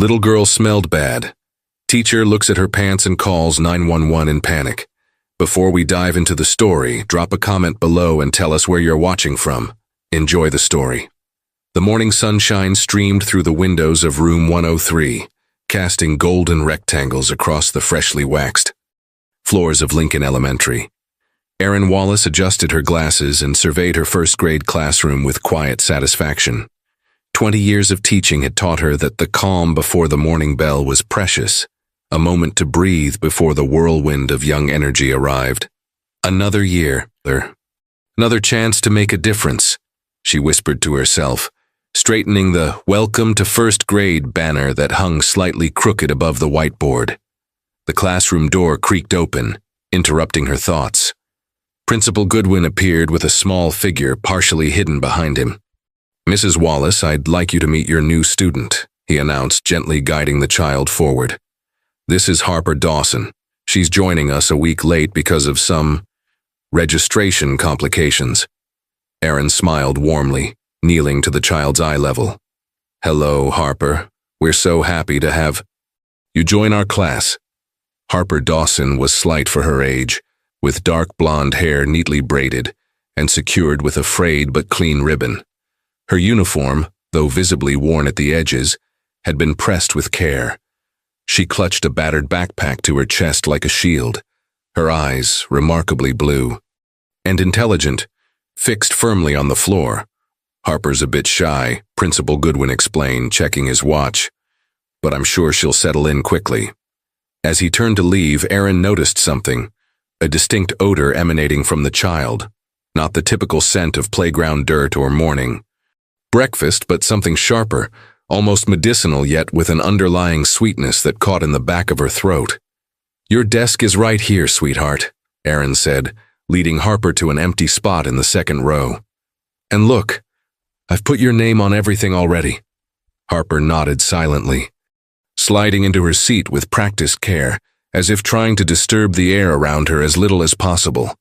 Little girl smelled bad. Teacher looks at her pants and calls 911 in panic. Before we dive into the story, drop a comment below and tell us where you're watching from. Enjoy the story. The morning sunshine streamed through the windows of room 103, casting golden rectangles across the freshly waxed floors of Lincoln Elementary. Erin Wallace adjusted her glasses and surveyed her first-grade classroom with quiet satisfaction. 20 years of teaching had taught her that the calm before the morning bell was precious, a moment to breathe before the whirlwind of young energy arrived. Another year, another chance to make a difference, she whispered to herself, straightening the "Welcome to First Grade" banner that hung slightly crooked above the whiteboard. The classroom door creaked open, interrupting her thoughts. Principal Goodwin appeared with a small figure partially hidden behind him. "Mrs. Wallace, I'd like you to meet your new student," he announced, gently guiding the child forward. "This is Harper Dawson. She's joining us a week late because of some registration complications." Erin smiled warmly, kneeling to the child's eye level. "Hello, Harper. We're so happy to have you join our class." Harper Dawson was slight for her age, with dark blonde hair neatly braided and secured with a frayed but clean ribbon. Her uniform, though visibly worn at the edges, had been pressed with care. She clutched a battered backpack to her chest like a shield, her eyes remarkably blue and intelligent, fixed firmly on the floor. "Harper's a bit shy," Principal Goodwin explained, checking his watch, "but I'm sure she'll settle in quickly." As he turned to leave, Erin noticed something, a distinct odor emanating from the child, not the typical scent of playground dirt or morning breakfast, but something sharper, almost medicinal, yet with an underlying sweetness that caught in the back of her throat. "Your desk is right here, sweetheart," Erin said, leading Harper to an empty spot in the second row. "And look, I've put your name on everything already." Harper nodded silently, sliding into her seat with practiced care, as if trying to disturb the air around her as little as possible.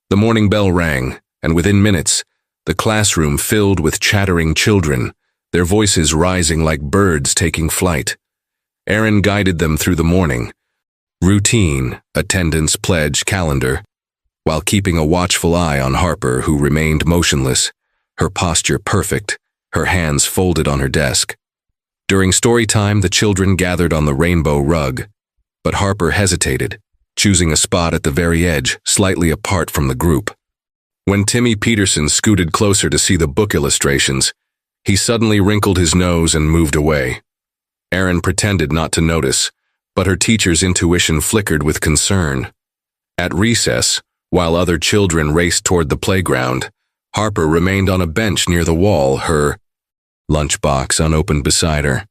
The morning bell rang, and within minutes, the classroom filled with chattering children, their voices rising like birds taking flight. Erin guided them through the morning routine, attendance, pledge, calendar, while keeping a watchful eye on Harper, who remained motionless, her posture perfect, her hands folded on her desk. During story time, the children gathered on the rainbow rug, but Harper hesitated, choosing a spot at the very edge, slightly apart from the group. When Timmy Peterson scooted closer to see the book illustrations, he suddenly wrinkled his nose and moved away. Erin pretended not to notice, but her teacher's intuition flickered with concern. At recess, while other children raced toward the playground, Harper remained on a bench near the wall, her lunchbox unopened beside her.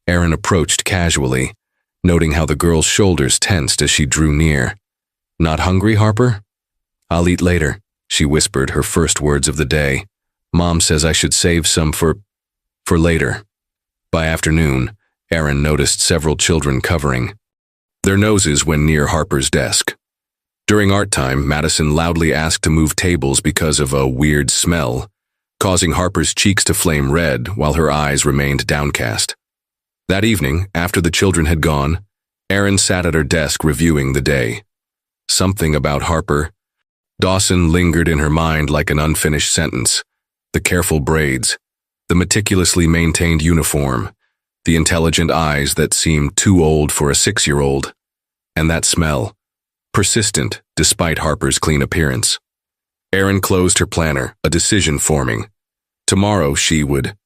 Erin approached casually, noting how the girl's shoulders tensed as she drew near. "Not hungry, Harper?" "I'll eat later," she whispered, her first words of the day. "Mom says I should save some for later." By afternoon, Erin noticed several children covering their noses when near Harper's desk. During art time, Madison loudly asked to move tables because of a weird smell, causing Harper's cheeks to flame red while her eyes remained downcast. That evening, after the children had gone, Erin sat at her desk reviewing the day. Something about Harper Dawson lingered in her mind like an unfinished sentence. The careful braids, the meticulously maintained uniform, the intelligent eyes that seemed too old for a 6-year-old, and that smell, persistent despite Harper's clean appearance. Erin closed her planner, a decision forming. Tomorrow she would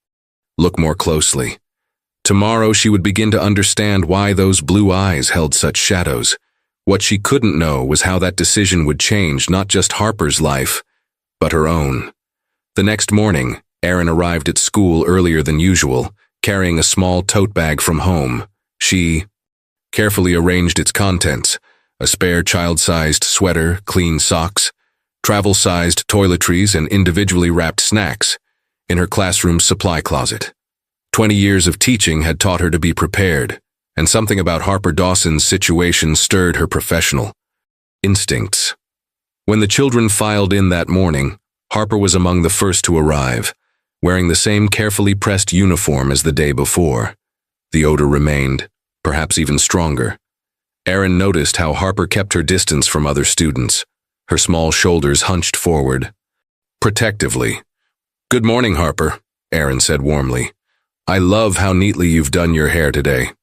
look more closely. Tomorrow she would begin to understand why those blue eyes held such shadows. What she couldn't know was how that decision would change not just Harper's life, but her own. The next morning, Erin arrived at school earlier than usual, carrying a small tote bag from home. She carefully arranged its contents: a spare child-sized sweater, clean socks, travel-sized toiletries, and individually wrapped snacks in her classroom's supply closet. 20 years of teaching had taught her to be prepared, and something about Harper Dawson's situation stirred her professional instincts. When the children filed in that morning, Harper was among the first to arrive, wearing the same carefully pressed uniform as the day before. The odor remained, perhaps even stronger. Erin noticed how Harper kept her distance from other students, her small shoulders hunched forward. Protectively. "Good morning, Harper," Erin said warmly. "I love how neatly you've done your hair today."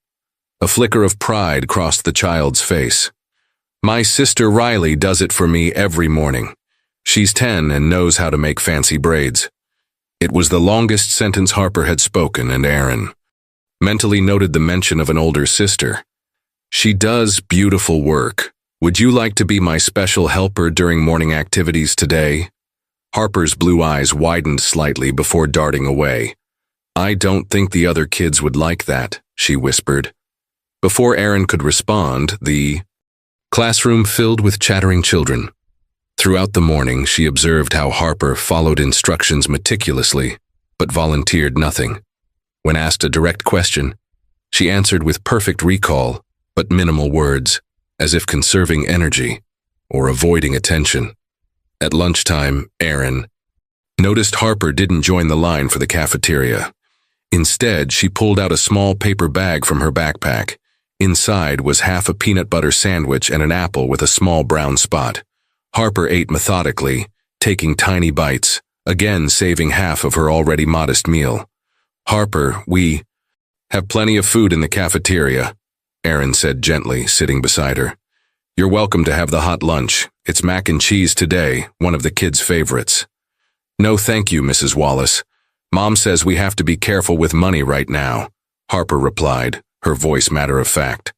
A flicker of pride crossed the child's face. "My sister Riley does it for me every morning. She's 10 and knows how to make fancy braids." It was the longest sentence Harper had spoken, and Erin mentally noted the mention of an older sister. "She does beautiful work. Would you like to be my special helper during morning activities today?" Harper's blue eyes widened slightly before darting away. "I don't think the other kids would like that," she whispered. Before Erin could respond, the classroom filled with chattering children. Throughout the morning, she observed how Harper followed instructions meticulously, but volunteered nothing. When asked a direct question, she answered with perfect recall, but minimal words, as if conserving energy or avoiding attention. At lunchtime, Erin noticed Harper didn't join the line for the cafeteria. Instead, she pulled out a small paper bag from her backpack. Inside was half a peanut butter sandwich and an apple with a small brown spot. Harper ate methodically, taking tiny bites, again saving half of her already modest meal. "Harper, we have plenty of food in the cafeteria," Erin said gently, sitting beside her. "You're welcome to have the hot lunch. It's mac and cheese today, one of the kids' favorites." "No thank you, Mrs. Wallace. Mom says we have to be careful with money right now," Harper replied, her voice matter of fact.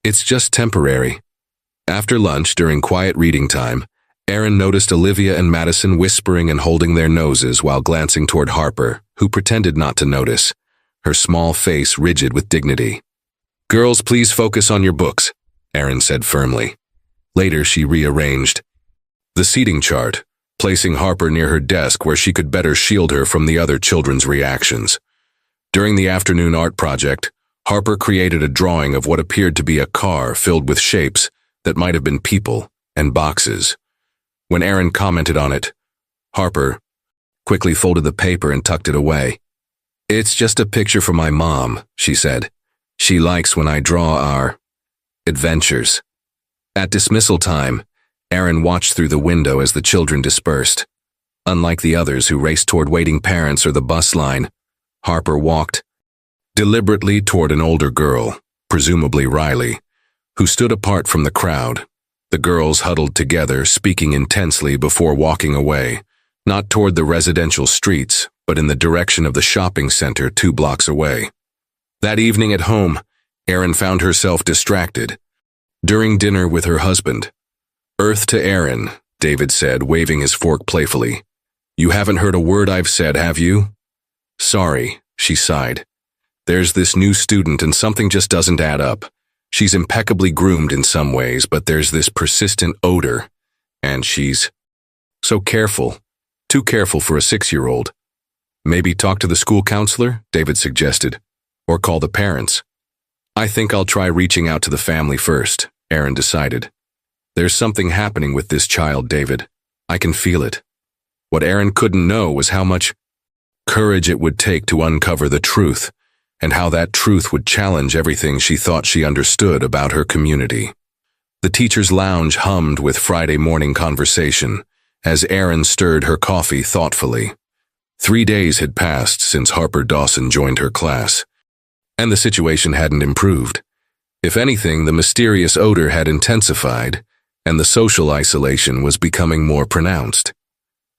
"It's just temporary." After lunch, during quiet reading time, Erin noticed Olivia and Madison whispering and holding their noses while glancing toward Harper, who pretended not to notice, her small face rigid with dignity. "Girls, please focus on your books," Erin said firmly. Later, she rearranged the seating chart, placing Harper near her desk where she could better shield her from the other children's reactions. During the afternoon art project, Harper created a drawing of what appeared to be a car filled with shapes that might have been people and boxes. When Erin commented on it, Harper quickly folded the paper and tucked it away. "It's just a picture for my mom," she said. "She likes when I draw our adventures." At dismissal time, Erin watched through the window as the children dispersed. Unlike the others who raced toward waiting parents or the bus line, Harper walked deliberately toward an older girl, presumably Riley, who stood apart from the crowd. The girls huddled together, speaking intensely before walking away, not toward the residential streets, but in the direction of the shopping center 2 blocks away. That evening at home, Erin found herself distracted. During dinner with her husband, "Earth to Erin," David said, waving his fork playfully. "You haven't heard a word I've said, have you?" "Sorry," she sighed. "There's this new student and something just doesn't add up. She's impeccably groomed in some ways, but there's this persistent odor, and she's so careful, too careful for a 6-year-old. Maybe talk to the school counselor," David suggested, "or call the parents." "I think I'll try reaching out to the family first," Erin decided. "There's something happening with this child, David. I can feel it." What Erin couldn't know was how much courage it would take to uncover the truth, and how that truth would challenge everything she thought she understood about her community. The teacher's lounge hummed with Friday morning conversation as Erin stirred her coffee thoughtfully. 3 days had passed since Harper Dawson joined her class, and the situation hadn't improved. If anything, the mysterious odor had intensified, and the social isolation was becoming more pronounced.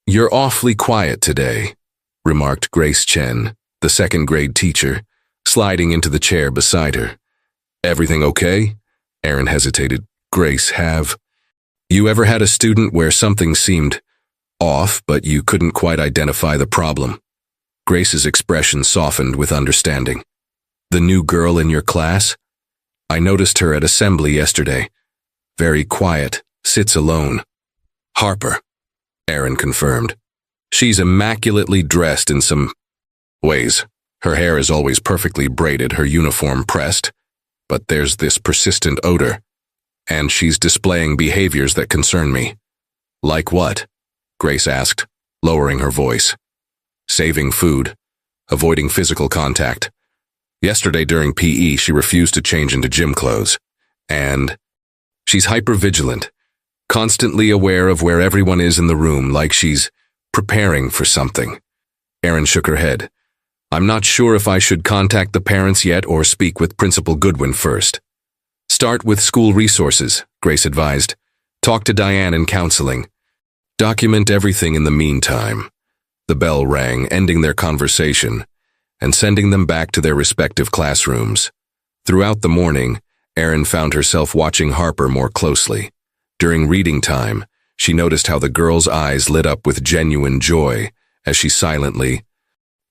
"You're awfully quiet today," remarked Grace Chen, the 2nd grade teacher, sliding into the chair beside her. "Everything okay?" Erin hesitated. "Grace, have you ever had a student where something seemed off, but you couldn't quite identify the problem?" Grace's expression softened with understanding. "The new girl in your class? I noticed her at assembly yesterday. Very quiet, sits alone." "Harper," Erin confirmed. "She's immaculately dressed in some ways. Her hair is always perfectly braided, her uniform pressed, but there's this persistent odor, and she's displaying behaviors that concern me." "Like what?" Grace asked, lowering her voice. "Saving food, avoiding physical contact, Yesterday during PE, she refused to change into gym clothes. And she's hypervigilant, constantly aware of where everyone is in the room, like she's preparing for something. Erin shook her head. I'm not sure if I should contact the parents yet or speak with Principal Goodwin first. Start with school resources, Grace advised. Talk to Diane in counseling. Document everything in the meantime. The bell rang, ending their conversation and sending them back to their respective classrooms. Throughout the morning, Erin found herself watching Harper more closely. During reading time, she noticed how the girl's eyes lit up with genuine joy as she silently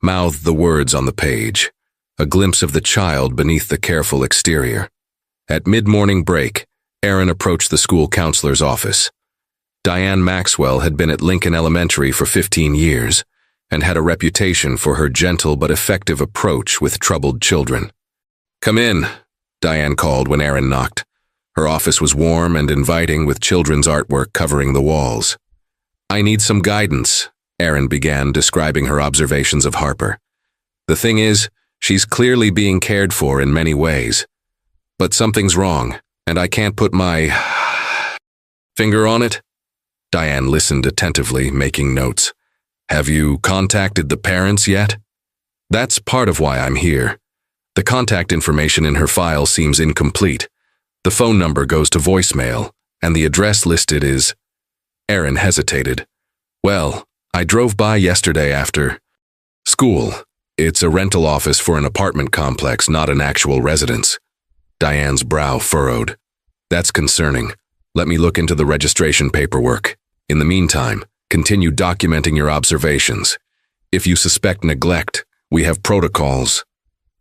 mouthed the words on the page, a glimpse of the child beneath the careful exterior. At mid-morning break, Erin approached the school counselor's office. Diane Maxwell had been at Lincoln Elementary for 15 years and had a reputation for her gentle but effective approach with troubled children. Come in, Diane called when Erin knocked. Her office was warm and inviting with children's artwork covering the walls. I need some guidance, Erin began, describing her observations of Harper. The thing is, she's clearly being cared for in many ways. But something's wrong, and I can't put my finger on it. Diane listened attentively, making notes. Have you contacted the parents yet? That's part of why I'm here. The contact information in her file seems incomplete. The phone number goes to voicemail, and the address listed is... Erin hesitated. Well, I drove by yesterday after school. It's a rental office for an apartment complex, not an actual residence. Diane's brow furrowed. That's concerning. Let me look into the registration paperwork. In the meantime, continue documenting your observations. If you suspect neglect, we have protocols.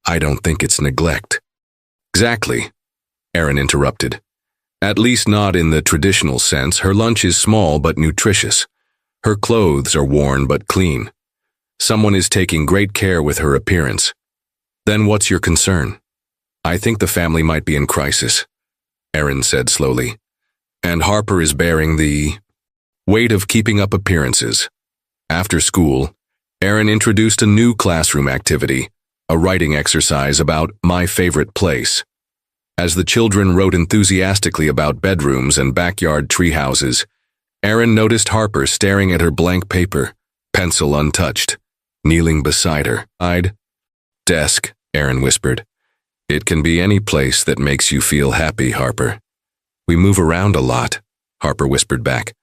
I don't think it's neglect. Exactly, Erin interrupted. At least not in the traditional sense. Her lunch is small but nutritious. Her clothes are worn but clean. Someone is taking great care with her appearance. Then what's your concern? I think the family might be in crisis, Erin said slowly. And Harper is bearing the weight of keeping up appearances. After school, Erin introduced a new classroom activity, a writing exercise about my favorite place. As the children wrote enthusiastically about bedrooms and backyard treehouses, Erin noticed Harper staring at her blank paper, pencil untouched, kneeling beside her. Desk, Erin whispered. It can be any place that makes you feel happy, Harper. We move around a lot, Harper whispered back.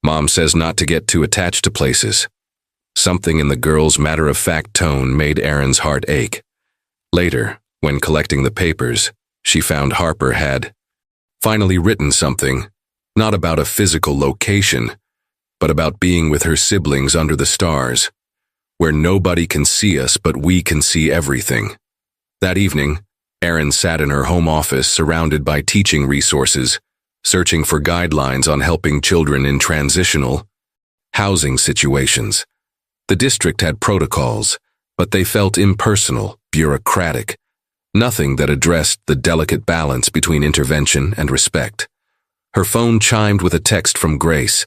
Mom says not to get too attached to places. Something in the girl's matter-of-fact tone made Erin's heart ache. Later, when collecting the papers, she found Harper had finally written something, not about a physical location, but about being with her siblings under the stars, where nobody can see us but we can see everything. That evening, Erin sat in her home office surrounded by teaching resources, searching for guidelines on helping children in transitional housing situations. The district had protocols, but they felt impersonal, bureaucratic, nothing that addressed the delicate balance between intervention and respect. Her phone chimed with a text from Grace.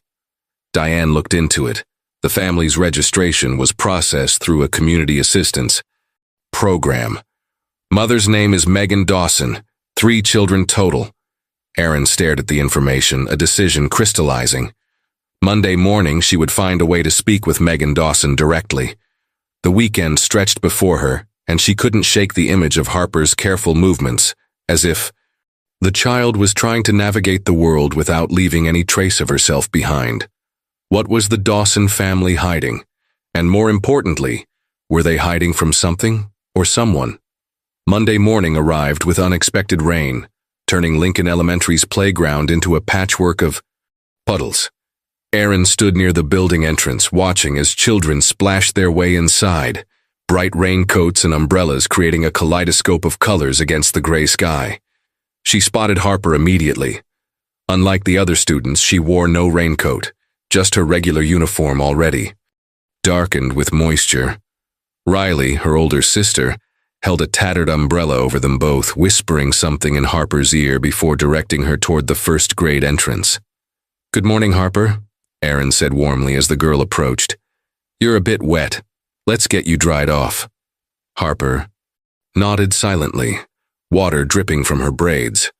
Diane looked into it. The family's registration was processed through a community assistance program. Mother's name is Megan Dawson, 3 children total. Erin stared at the information, a decision crystallizing. Monday morning, she would find a way to speak with Megan Dawson directly. The weekend stretched before her, and she couldn't shake the image of Harper's careful movements, as if the child was trying to navigate the world without leaving any trace of herself behind. What was the Dawson family hiding? And more importantly, were they hiding from something or someone? Monday morning arrived with unexpected rain, turning Lincoln Elementary's playground into a patchwork of puddles. Erin stood near the building entrance, watching as children splashed their way inside, bright raincoats and umbrellas creating a kaleidoscope of colors against the gray sky. She spotted Harper immediately. Unlike the other students, she wore no raincoat, just her regular uniform already darkened with moisture. Riley, her older sister, held a tattered umbrella over them both, whispering something in Harper's ear before directing her toward the first grade entrance. Good morning, Harper, Erin said warmly as the girl approached. You're a bit wet. Let's get you dried off. Harper nodded silently, water dripping from her braids.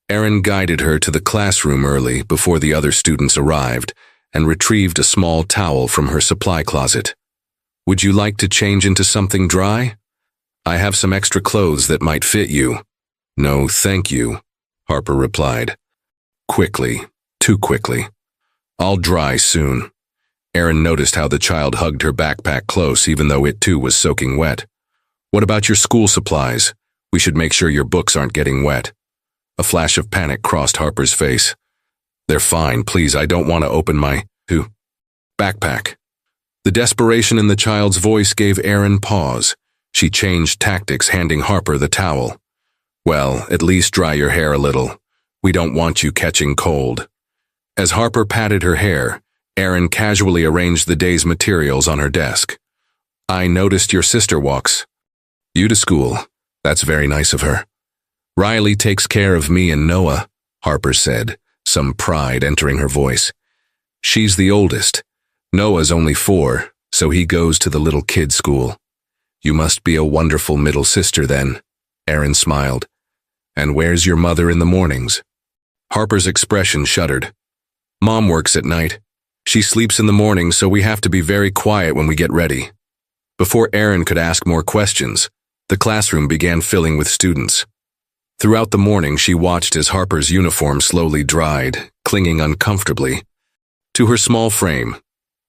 Erin guided her to the classroom early before the other students arrived and retrieved a small towel from her supply closet. "Would you like to change into something dry? I have some extra clothes that might fit you." "No, thank you," Harper replied. Quickly, too quickly. "I'll dry soon." Erin noticed how the child hugged her backpack close even though it too was soaking wet. "What about your school supplies? We should make sure your books aren't getting wet." A flash of panic crossed Harper's face. "They're fine, please, I don't want to open my backpack." The desperation in the child's voice gave Erin pause. She changed tactics, handing Harper the towel. "Well, at least dry your hair a little. We don't want you catching cold." As Harper patted her hair, Erin casually arranged the day's materials on her desk. "I noticed your sister walks you to school. That's very nice of her." "Riley takes care of me and Noah," Harper said, some pride entering her voice. "She's the oldest. Noah's only 4, so he goes to the little kid school." "You must be a wonderful middle sister then," Erin smiled. "And where's your mother in the mornings?" Harper's expression shuddered. "Mom works at night. She sleeps in the morning, so we have to be very quiet when we get ready." Before Erin could ask more questions, the classroom began filling with students. Throughout the morning, she watched as Harper's uniform slowly dried, clinging uncomfortably to her small frame.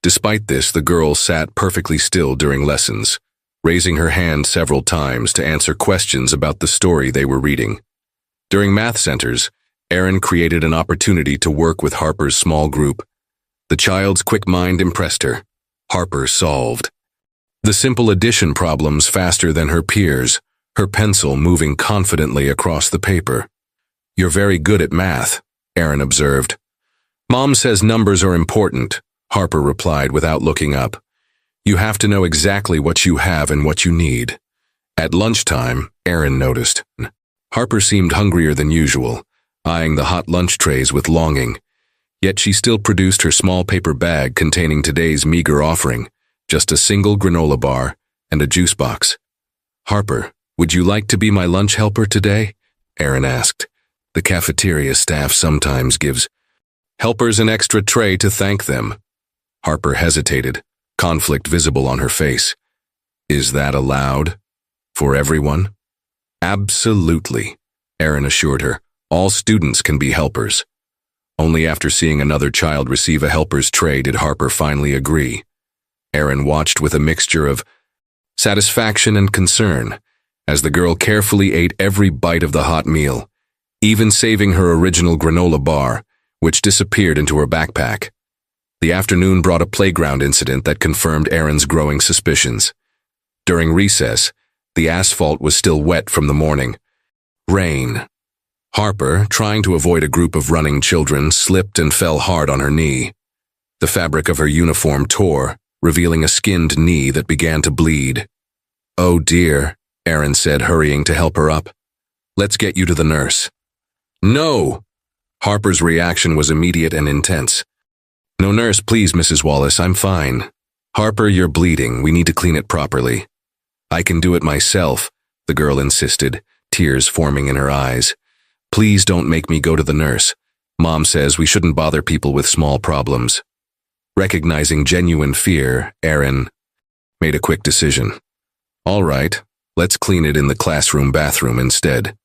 Despite this, the girl sat perfectly still during lessons, raising her hand several times to answer questions about the story they were reading. During math centers, Erin created an opportunity to work with Harper's small group. The child's quick mind impressed her. Harper solved the simple addition problems faster than her peers, her pencil moving confidently across the paper. "You're very good at math," Erin observed. "Mom says numbers are important," Harper replied without looking up. "You have to know exactly what you have and what you need." At lunchtime, Erin noticed. Harper seemed hungrier than usual, eyeing the hot lunch trays with longing. Yet she still produced her small paper bag containing today's meager offering, just a single granola bar and a juice box. "Harper, would you like to be my lunch helper today?" Erin asked. "The cafeteria staff sometimes gives helpers an extra tray to thank them." Harper hesitated, conflict visible on her face. "Is that allowed? For everyone?" "Absolutely," Erin assured her. "All students can be helpers." Only after seeing another child receive a helper's tray did Harper finally agree. Erin watched with a mixture of satisfaction and concern as the girl carefully ate every bite of the hot meal, even saving her original granola bar, which disappeared into her backpack. The afternoon brought a playground incident that confirmed Erin's growing suspicions. During recess, the asphalt was still wet from the morning. Rain. Harper, trying to avoid a group of running children, slipped and fell hard on her knee. The fabric of her uniform tore, revealing a skinned knee that began to bleed. "Oh dear," Erin said, hurrying to help her up. "Let's get you to the nurse." "No!" Harper's reaction was immediate and intense. "No nurse, please, Mrs. Wallace, I'm fine." "Harper, you're bleeding. We need to clean it properly." "I can do it myself," the girl insisted, tears forming in her eyes. "Please don't make me go to the nurse. Mom says we shouldn't bother people with small problems." Recognizing genuine fear, Erin made a quick decision. "All right, let's clean it in the classroom bathroom instead."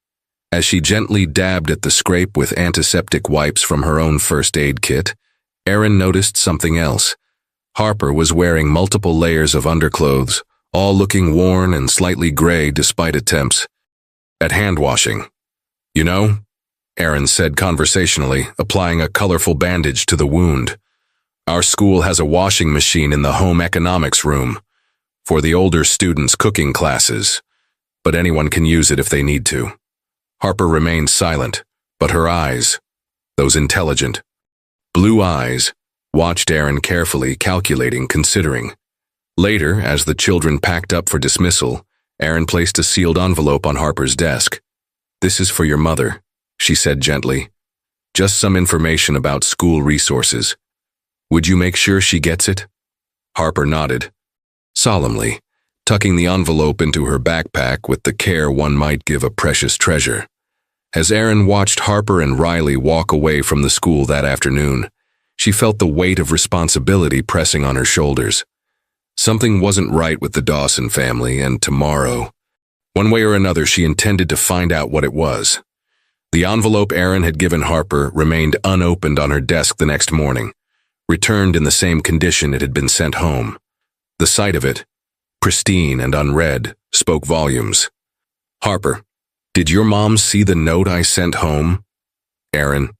As she gently dabbed at the scrape with antiseptic wipes from her own first aid kit, Erin noticed something else. Harper was wearing multiple layers of underclothes, all looking worn and slightly gray despite attempts at hand washing. "You know," Erin said conversationally, applying a colorful bandage to the wound, "our school has a washing machine in the home economics room for the older students' cooking classes, but anyone can use it if they need to." Harper remained silent, but her eyes, those intelligent blue eyes, watched Erin carefully, calculating, considering. Later, as the children packed up for dismissal, Erin placed a sealed envelope on Harper's desk. "This is for your mother," she said gently. "Just some information about school resources. Would you make sure she gets it?" Harper nodded. Solemnly, tucking the envelope into her backpack with the care one might give a precious treasure. As Erin watched Harper and Riley walk away from the school that afternoon, she felt the weight of responsibility pressing on her shoulders. Something wasn't right with the Dawson family, and tomorrow, one way or another, she intended to find out what it was. The envelope Erin had given Harper remained unopened on her desk the next morning, returned in the same condition it had been sent home. The sight of it, pristine and unread, spoke volumes. "Harper, did your mom see the note I sent home?" Erin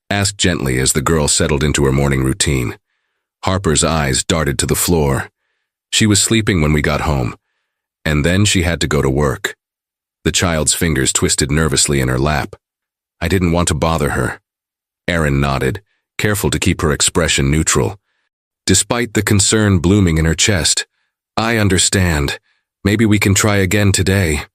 asked gently as the girl settled into her morning routine. Harper's eyes darted to the floor. She was sleeping when we got home, and then she had to go to work. The child's fingers twisted nervously in her lap. "I didn't want to bother her." Erin nodded, careful to keep her expression neutral. Despite the concern blooming in her chest, "I understand. Maybe we can try again today."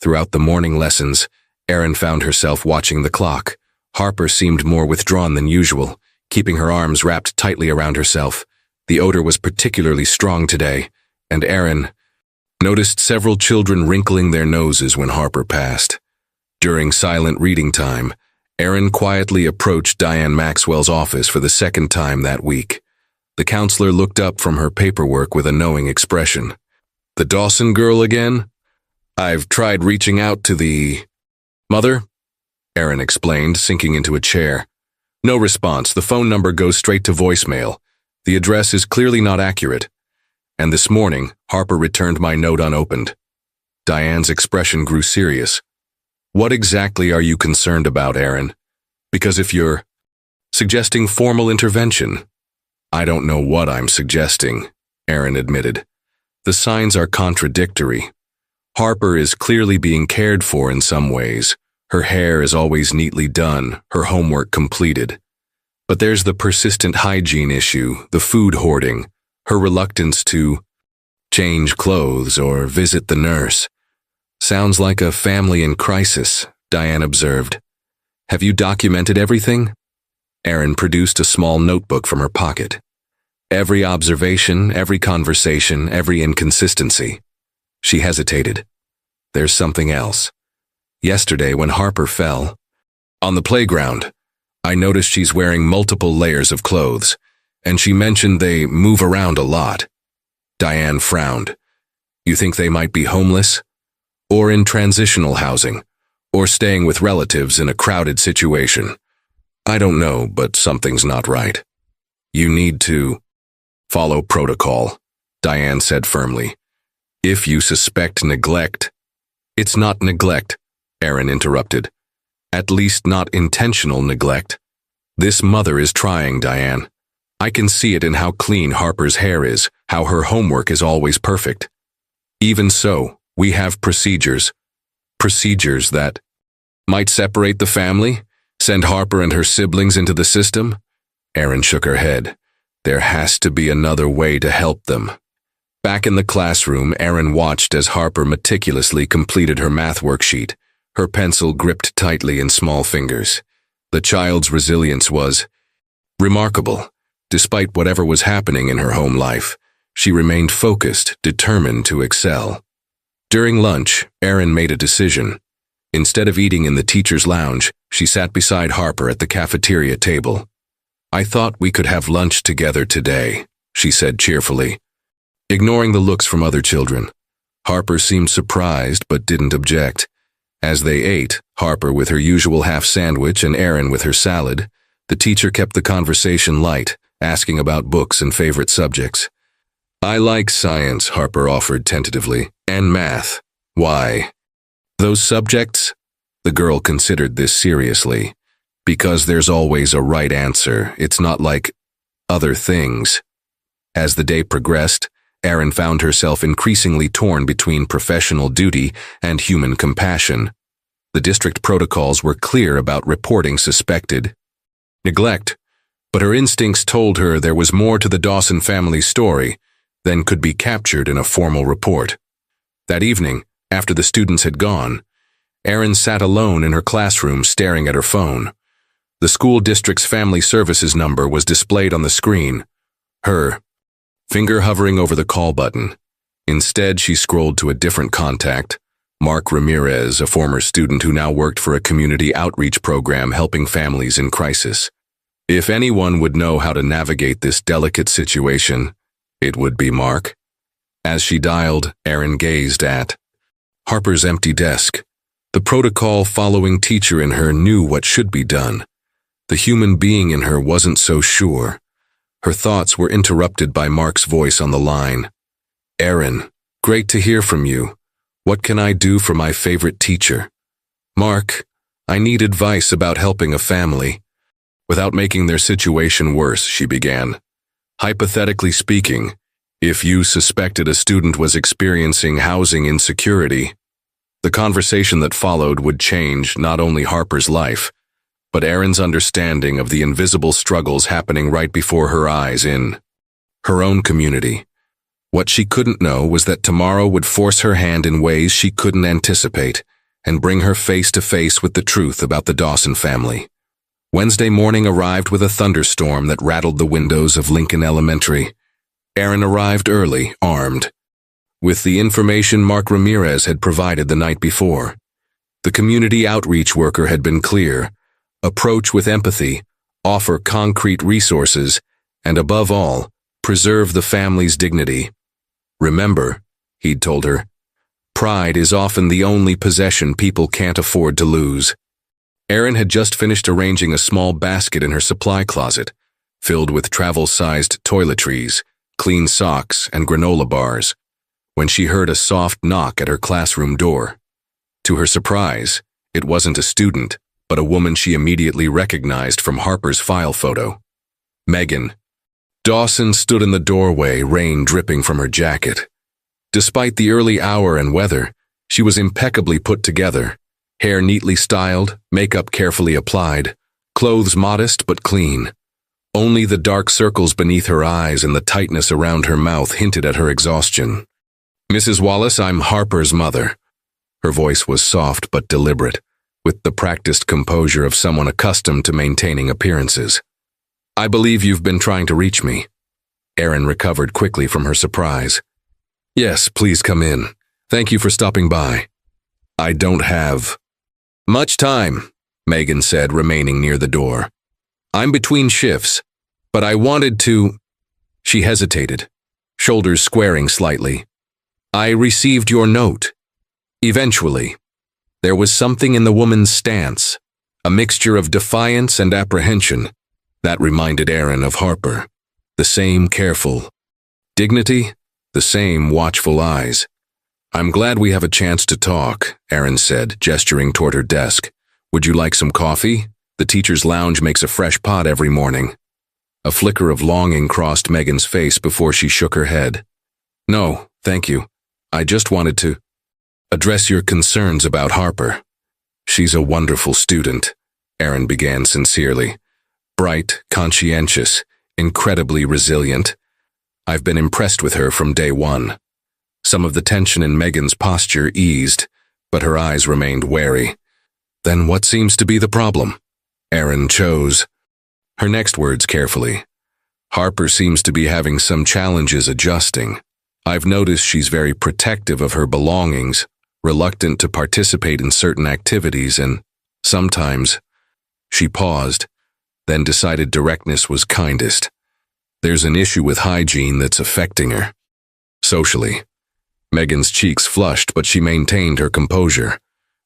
Throughout the morning lessons, Erin found herself watching the clock. Harper seemed more withdrawn than usual, keeping her arms wrapped tightly around herself. The odor was particularly strong today, and Erin noticed several children wrinkling their noses when Harper passed. During silent reading time, Erin quietly approached Diane Maxwell's office for the second time that week. The counselor looked up from her paperwork with a knowing expression. "The Dawson girl again? I've tried reaching out to the mother," Erin explained, sinking into a chair. "No response. The phone number goes straight to voicemail. The address is clearly not accurate. And this morning, Harper returned my note unopened." Diane's expression grew serious. "What exactly are you concerned about, Erin? Because if you're suggesting formal intervention—" "I don't know what I'm suggesting," Erin admitted. "The signs are contradictory. Harper is clearly being cared for in some ways. Her hair is always neatly done, her homework completed. But there's the persistent hygiene issue, the food hoarding, her reluctance to change clothes or visit the nurse. Sounds like a family in crisis," Diane observed. "Have you documented everything?" Erin produced a small notebook from her pocket. "Every observation, every conversation, every inconsistency." She hesitated. "There's something else. Yesterday, when Harper fell on the playground, I noticed she's wearing multiple layers of clothes, and she mentioned they move around a lot." Diane frowned. "You think they might be homeless? Or in transitional housing? Or staying with relatives in a crowded situation? I don't know, but something's not right. You need to follow protocol," Diane said firmly. "If you suspect neglect—" "It's not neglect," Erin interrupted. "At least not intentional neglect. This mother is trying, Diane. I can see it in how clean Harper's hair is, how her homework is always perfect. Even so, we have procedures. Procedures that might separate the family, send Harper and her siblings into the system." Erin shook her head. "There has to be another way to help them." Back in the classroom, Erin watched as Harper meticulously completed her math worksheet, her pencil gripped tightly in small fingers. The child's resilience was remarkable. Despite whatever was happening in her home life, she remained focused, determined to excel. During lunch, Erin made a decision. Instead of eating in the teacher's lounge, she sat beside Harper at the cafeteria table. "I thought we could have lunch together today," she said cheerfully, ignoring the looks from other children. Harper seemed surprised but didn't object. As they ate, Harper with her usual half sandwich and Erin with her salad, the teacher kept the conversation light, asking about books and favorite subjects. "I like science," Harper offered tentatively, "and math." "Why?" "Those subjects?" The girl considered this seriously. "Because there's always a right answer. It's not like other things." As the day progressed, Erin found herself increasingly torn between professional duty and human compassion. The district protocols were clear about reporting suspected neglect, but her instincts told her there was more to the Dawson family story than could be captured in a formal report. That evening, after the students had gone, Erin sat alone in her classroom staring at her phone. The school district's family services number was displayed on the screen, her finger hovering over the call button. Instead, she scrolled to a different contact, Mark Ramirez, a former student who now worked for a community outreach program helping families in crisis. If anyone would know how to navigate this delicate situation, it would be Mark. As she dialed, Erin gazed at Harper's empty desk. The protocol-following teacher in her knew what should be done. The human being in her wasn't so sure. Her thoughts were interrupted by Mark's voice on the line. "Erin, great to hear from you. What can I do for my favorite teacher?" "Mark, I need advice about helping a family." Without making their situation worse, she began. "Hypothetically speaking, if you suspected a student was experiencing housing insecurity," the conversation that followed would change not only Harper's life, but Erin's understanding of the invisible struggles happening right before her eyes in her own community. What she couldn't know was that tomorrow would force her hand in ways she couldn't anticipate and bring her face to face with the truth about the Dawson family. Wednesday morning arrived with a thunderstorm that rattled the windows of Lincoln Elementary. Erin arrived early, armed, with the information Mark Ramirez had provided the night before. The community outreach worker had been clear: approach with empathy, offer concrete resources, and above all, preserve the family's dignity. "Remember," he'd told her, "pride is often the only possession people can't afford to lose." Erin had just finished arranging a small basket in her supply closet, filled with travel-sized toiletries, clean socks, and granola bars, when she heard a soft knock at her classroom door. To her surprise, it wasn't a student, but a woman she immediately recognized from Harper's file photo. Megan. Dawson stood in the doorway, rain dripping from her jacket. Despite the early hour and weather, she was impeccably put together. Hair neatly styled, makeup carefully applied, clothes modest but clean. Only the dark circles beneath her eyes and the tightness around her mouth hinted at her exhaustion. "Mrs. Wallace, I'm Harper's mother." Her voice was soft but deliberate, with the practiced composure of someone accustomed to maintaining appearances. "I believe you've been trying to reach me." Erin recovered quickly from her surprise. "Yes, please come in. Thank you for stopping by." "I don't have much time," Megan said, remaining near the door. "I'm between shifts, but I wanted to—" She hesitated, shoulders squaring slightly. "I received your note. Eventually." There was something in the woman's stance, a mixture of defiance and apprehension, that reminded Erin of Harper. The same careful dignity, the same watchful eyes. "I'm glad we have a chance to talk," Erin said, gesturing toward her desk. "Would you like some coffee? The teacher's lounge makes a fresh pot every morning." A flicker of longing crossed Megan's face before she shook her head. "No, thank you. I just wanted to address your concerns about Harper." "She's a wonderful student," Erin began sincerely. "Bright, conscientious, incredibly resilient. I've been impressed with her from day one." Some of the tension in Megan's posture eased, but her eyes remained wary. "Then what seems to be the problem?" Erin chose her next words carefully. "Harper seems to be having some challenges adjusting. I've noticed she's very protective of her belongings, reluctant to participate in certain activities, and sometimes—" She paused, then decided directness was kindest. "There's an issue with hygiene that's affecting her. Socially." Megan's cheeks flushed, but she maintained her composure.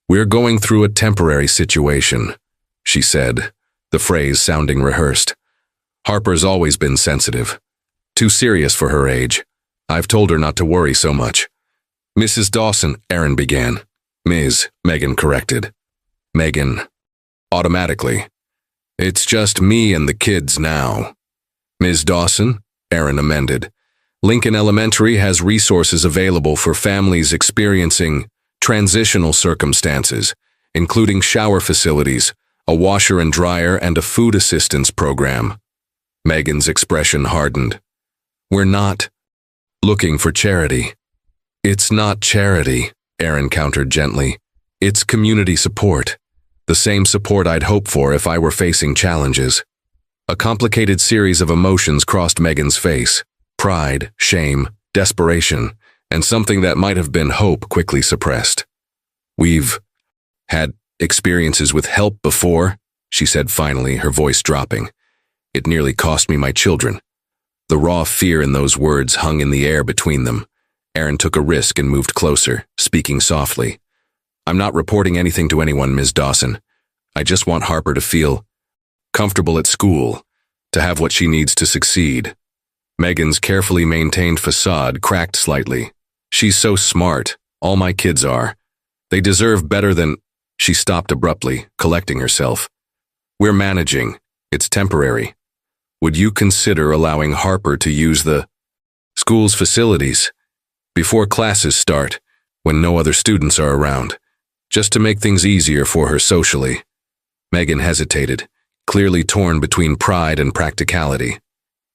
"We're going through a temporary situation," she said, the phrase sounding rehearsed. "Harper's always been sensitive. Too serious for her age. I've told her not to worry so much." "Mrs. Dawson," Erin began. "Ms.," Megan corrected. Megan. Automatically. "It's just me and the kids now." "Ms. Dawson," Erin amended. "Lincoln Elementary has resources available for families experiencing transitional circumstances, including shower facilities, a washer and dryer, and a food assistance program." Megan's expression hardened. "We're not looking for charity." "It's not charity," Erin countered gently. "It's community support. The same support I'd hope for if I were facing challenges." A complicated series of emotions crossed Megan's face. Pride, shame, desperation, and something that might have been hope quickly suppressed. "We've had experiences with help before," she said finally, her voice dropping. "It nearly cost me my children." The raw fear in those words hung in the air between them. Erin took a risk and moved closer, speaking softly. "I'm not reporting anything to anyone, Ms. Dawson. I just want Harper to feel comfortable at school, to have what she needs to succeed." Megan's carefully maintained facade cracked slightly. "She's so smart. All my kids are. They deserve better than—" She stopped abruptly, collecting herself. "We're managing. It's temporary. Would you consider allowing Harper to use the school's facilities before classes start, when no other students are around, just to make things easier for her socially?" Megan hesitated, clearly torn between pride and practicality.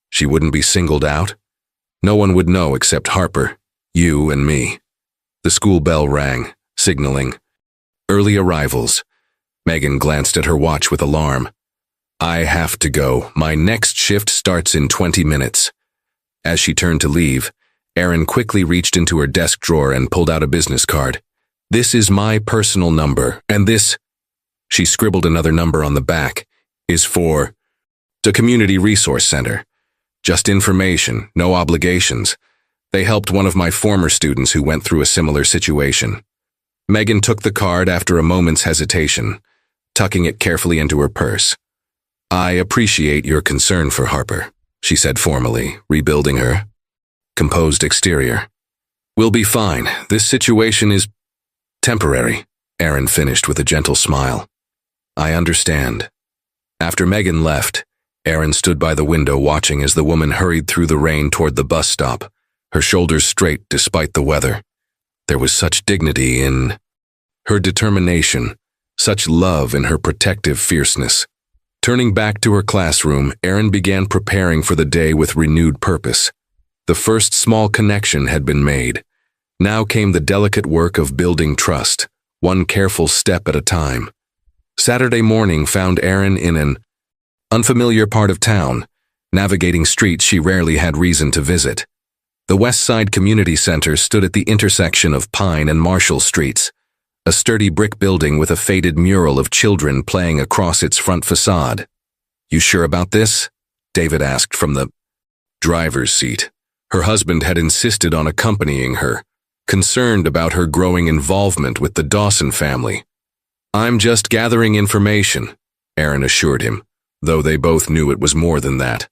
She wouldn't be singled out? No one would know except Harper, you and me. The school bell rang, signaling early arrivals. Megan glanced at her watch with alarm. "I have to go. My next shift starts in 20 minutes. As she turned to leave, Erin quickly reached into her desk drawer and pulled out a business card. "This is my personal number, and this—" She scribbled another number on the back, "is for the Community Resource Center. Just information, no obligations. They helped one of my former students who went through a similar situation." Megan took the card after a moment's hesitation, tucking it carefully into her purse. "I appreciate your concern for Harper," she said formally, rebuilding her composed exterior. "We'll be fine. This situation is temporary," Erin finished with a gentle smile. "I understand." After Megan left, Erin stood by the window watching as the woman hurried through the rain toward the bus stop, her shoulders straight despite the weather. There was such dignity in her determination, such love in her protective fierceness. Turning back to her classroom, Erin began preparing for the day with renewed purpose. The first small connection had been made. Now came the delicate work of building trust, one careful step at a time. Saturday morning found Erin in an unfamiliar part of town, navigating streets she rarely had reason to visit. The West Side Community Center stood at the intersection of Pine and Marshall Streets, a sturdy brick building with a faded mural of children playing across its front facade. "You sure about this?" David asked from the driver's seat. Her husband had insisted on accompanying her, concerned about her growing involvement with the Dawson family. "I'm just gathering information," Erin assured him, though they both knew it was more than that.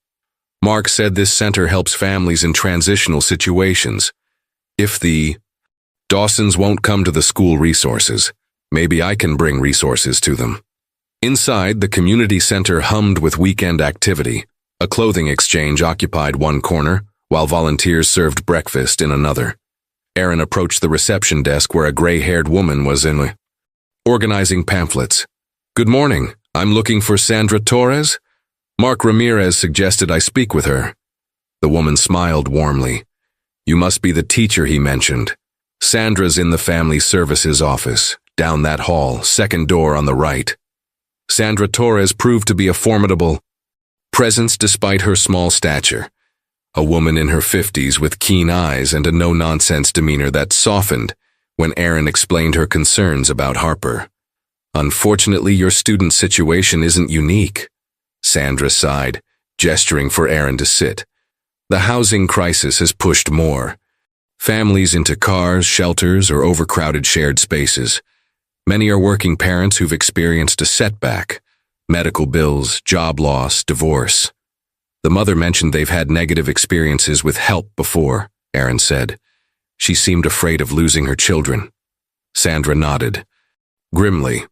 "Mark said this center helps families in transitional situations. If the Dawsons won't come to the school resources, maybe I can bring resources to them." Inside, the community center hummed with weekend activity. A clothing exchange occupied one corner, while volunteers served breakfast in another. Erin approached the reception desk where a gray-haired woman was organizing pamphlets. "Good morning. I'm looking for Sandra Torres. Mark Ramirez suggested I speak with her." The woman smiled warmly. "You must be the teacher he mentioned. Sandra's in the Family Services office, down that hall, second door on the right." Sandra Torres proved to be a formidable presence despite her small stature. A woman in her 50s with keen eyes and a no-nonsense demeanor that softened when Erin explained her concerns about Harper. "Unfortunately, your student's situation isn't unique," Sandra sighed, gesturing for Erin to sit. "The housing crisis has pushed more families into cars, shelters, or overcrowded shared spaces. Many are working parents who've experienced a setback, medical bills, job loss, divorce." The mother mentioned they've had negative experiences with help before, Erin said. She seemed afraid of losing her children. Sandra nodded. Grimly,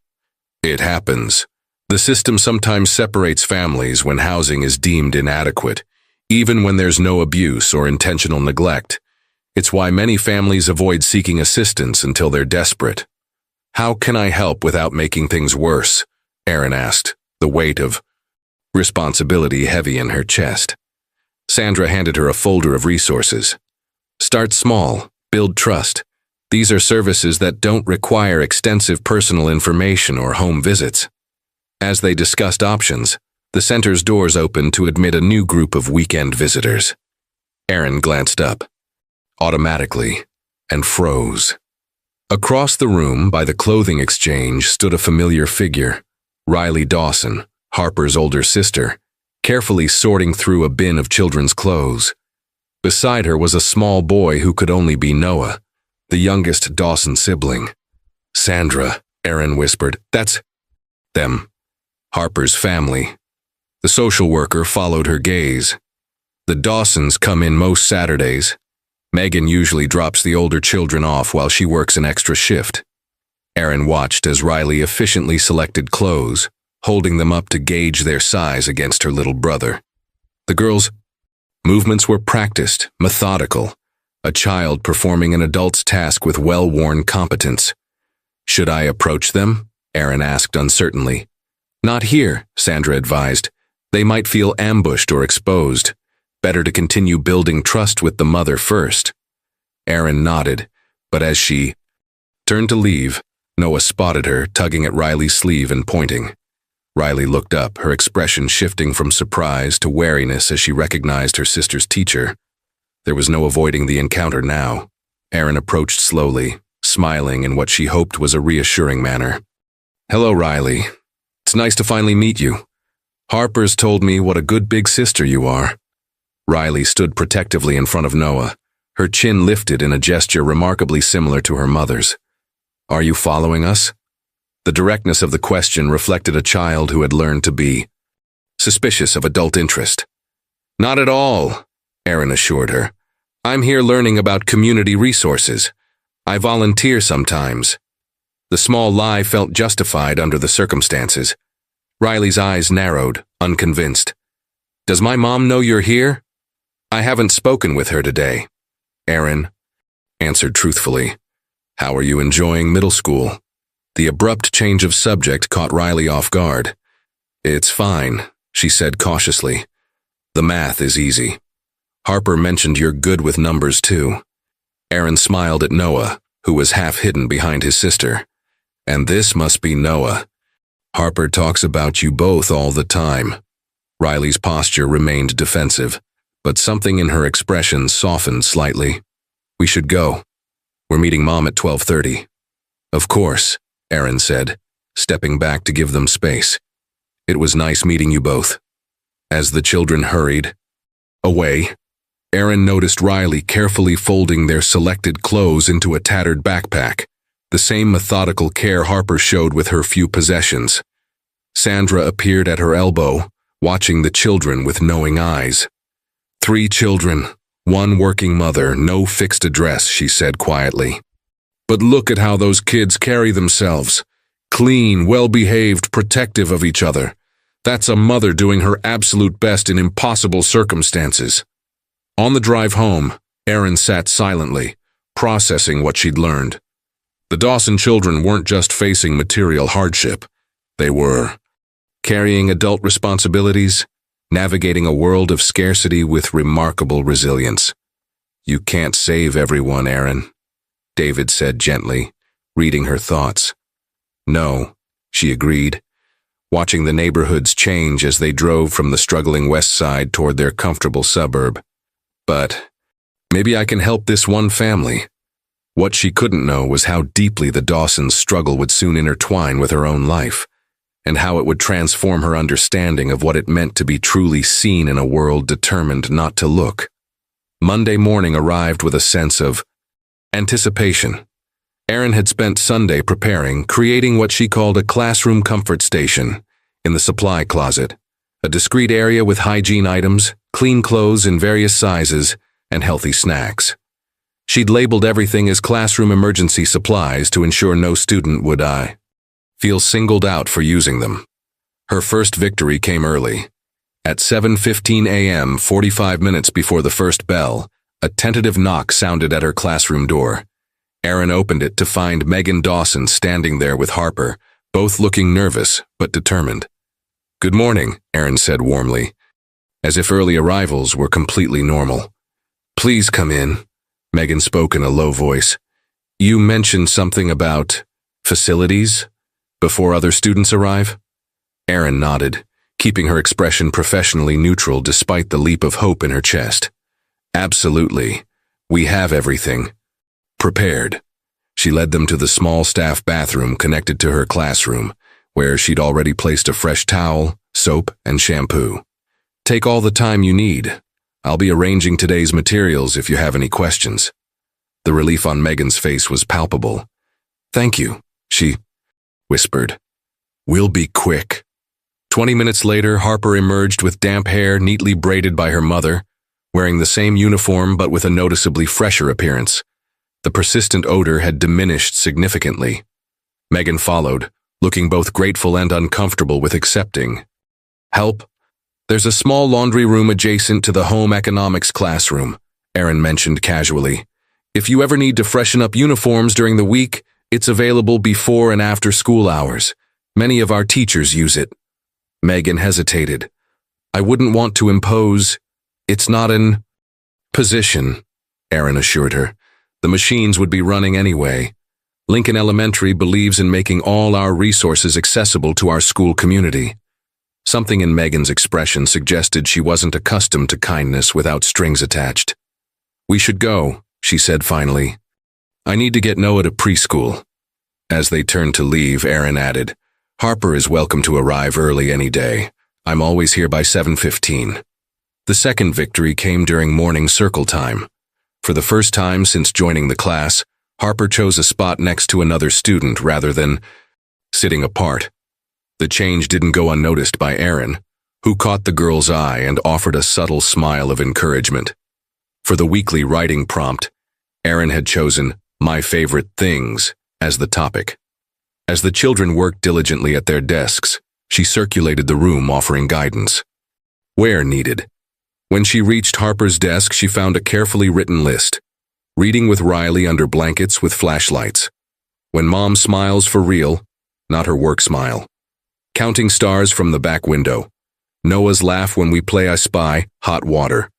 "It happens. The system sometimes separates families when housing is deemed inadequate, even when there's no abuse or intentional neglect. It's why many families avoid seeking assistance until they're desperate." "How can I help without making things worse?" Erin asked, the weight of responsibility heavy in her chest. Sandra handed her a folder of resources. "Start small, build trust. These are services that don't require extensive personal information or home visits." As they discussed options, the center's doors opened to admit a new group of weekend visitors. Erin glanced up. Automatically, and froze. Across the room, by the clothing exchange, stood a familiar figure, Riley Dawson, Harper's older sister, carefully sorting through a bin of children's clothes. Beside her was a small boy who could only be Noah, the youngest Dawson sibling. "Sandra," Aaron whispered. "That's them. Harper's family." The social worker followed her gaze. "The Dawsons come in most Saturdays. Megan usually drops the older children off while she works an extra shift." Aaron watched as Riley efficiently selected clothes, holding them up to gauge their size against her little brother. The girls' movements were practiced, methodical, a child performing an adult's task with well-worn competence. "Should I approach them?" Aaron asked uncertainly. "Not here," Sandra advised. "They might feel ambushed or exposed. Better to continue building trust with the mother first." Aaron nodded, but as she turned to leave, Noah spotted her, tugging at Riley's sleeve and pointing. Riley looked up, her expression shifting from surprise to wariness as she recognized her sister's teacher. There was no avoiding the encounter now. Aaron approached slowly, smiling in what she hoped was a reassuring manner. "Hello, Riley. It's nice to finally meet you. Harper's told me what a good big sister you are." Riley stood protectively in front of Noah, her chin lifted in a gesture remarkably similar to her mother's. "Are you following us?" The directness of the question reflected a child who had learned to be suspicious of adult interest. "Not at all," Aaron assured her. "I'm here learning about community resources. I volunteer sometimes." The small lie felt justified under the circumstances. Riley's eyes narrowed, unconvinced. "Does my mom know you're here?" "I haven't spoken with her today," Aaron answered truthfully. "How are you enjoying middle school?" The abrupt change of subject caught Riley off guard. "It's fine," she said cautiously. "The math is easy. Harper mentioned you're good with numbers too." Aaron smiled at Noah, who was half hidden behind his sister. "And this must be Noah. Harper talks about you both all the time." Riley's posture remained defensive, but something in her expression softened slightly. "We should go. We're meeting Mom at 12:30. "Of course," Aaron said, stepping back to give them space. "It was nice meeting you both." As the children hurried away, Aaron noticed Riley carefully folding their selected clothes into a tattered backpack, the same methodical care Harper showed with her few possessions. Sandra appeared at her elbow, watching the children with knowing eyes. "3 children, 1 working mother, no fixed address," she said quietly. "But look at how those kids carry themselves. Clean, well-behaved, protective of each other. That's a mother doing her absolute best in impossible circumstances." On the drive home, Aaron sat silently, processing what she'd learned. The Dawson children weren't just facing material hardship. They were carrying adult responsibilities, navigating a world of scarcity with remarkable resilience. "You can't save everyone, Aaron," David said gently, reading her thoughts. "No," she agreed, watching the neighborhoods change as they drove from the struggling west side toward their comfortable suburb. "But maybe I can help this one family." What she couldn't know was how deeply the Dawsons' struggle would soon intertwine with her own life, and how it would transform her understanding of what it meant to be truly seen in a world determined not to look. Monday morning arrived with a sense of anticipation. Aaron had spent Sunday preparing, creating what she called a classroom comfort station in the supply closet, a discreet area with hygiene items, clean clothes in various sizes, and healthy snacks. She'd labeled everything as classroom emergency supplies to ensure no student would feel singled out for using them. Her first victory came early. At 7:15 a.m., 45 minutes before the first bell, a tentative knock sounded at her classroom door. Aaron opened it to find Megan Dawson standing there with Harper, both looking nervous but determined. "Good morning," Aaron said warmly, as if early arrivals were completely normal. "Please come in," Megan spoke in a low voice. "You mentioned something about facilities before other students arrive?" Aaron nodded, keeping her expression professionally neutral despite the leap of hope in her chest. "Absolutely. We have everything. prepared. She led them to the small staff bathroom connected to her classroom, where she'd already placed a fresh towel, soap, and shampoo. Take all the time you need. I'll be arranging today's materials if you have any questions. The relief on Megan's face was palpable. Thank you, she whispered. We'll be quick. 20 minutes later, Harper emerged with damp hair neatly braided by her mother, wearing the same uniform but with a noticeably fresher appearance. The persistent odor had diminished significantly. Megan followed, looking both grateful and uncomfortable with accepting. Help? There's a small laundry room adjacent to the home economics classroom, Erin mentioned casually. If you ever need to freshen up uniforms during the week, it's available before and after school hours. Many of our teachers use it. Megan hesitated. I wouldn't want to impose. It's not an position, Erin assured her. The machines would be running anyway. Lincoln Elementary believes in making all our resources accessible to our school community. Something in Megan's expression suggested she wasn't accustomed to kindness without strings attached. We should go, she said finally. I need to get Noah to preschool. As they turned to leave, Erin added, Harper is welcome to arrive early any day. I'm always here by 7:15. The second victory came during morning circle time. For the first time since joining the class, Harper chose a spot next to another student rather than sitting apart. The change didn't go unnoticed by Erin, who caught the girl's eye and offered a subtle smile of encouragement. For the weekly writing prompt, Erin had chosen My Favorite Things as the topic. As the children worked diligently at their desks, she circulated the room offering guidance. Where needed. When she reached Harper's desk, she found a carefully written list. Reading with Riley under blankets with flashlights. When Mom smiles for real, not her work smile. Counting stars from the back window. Noah's laugh when we play I Spy, hot water.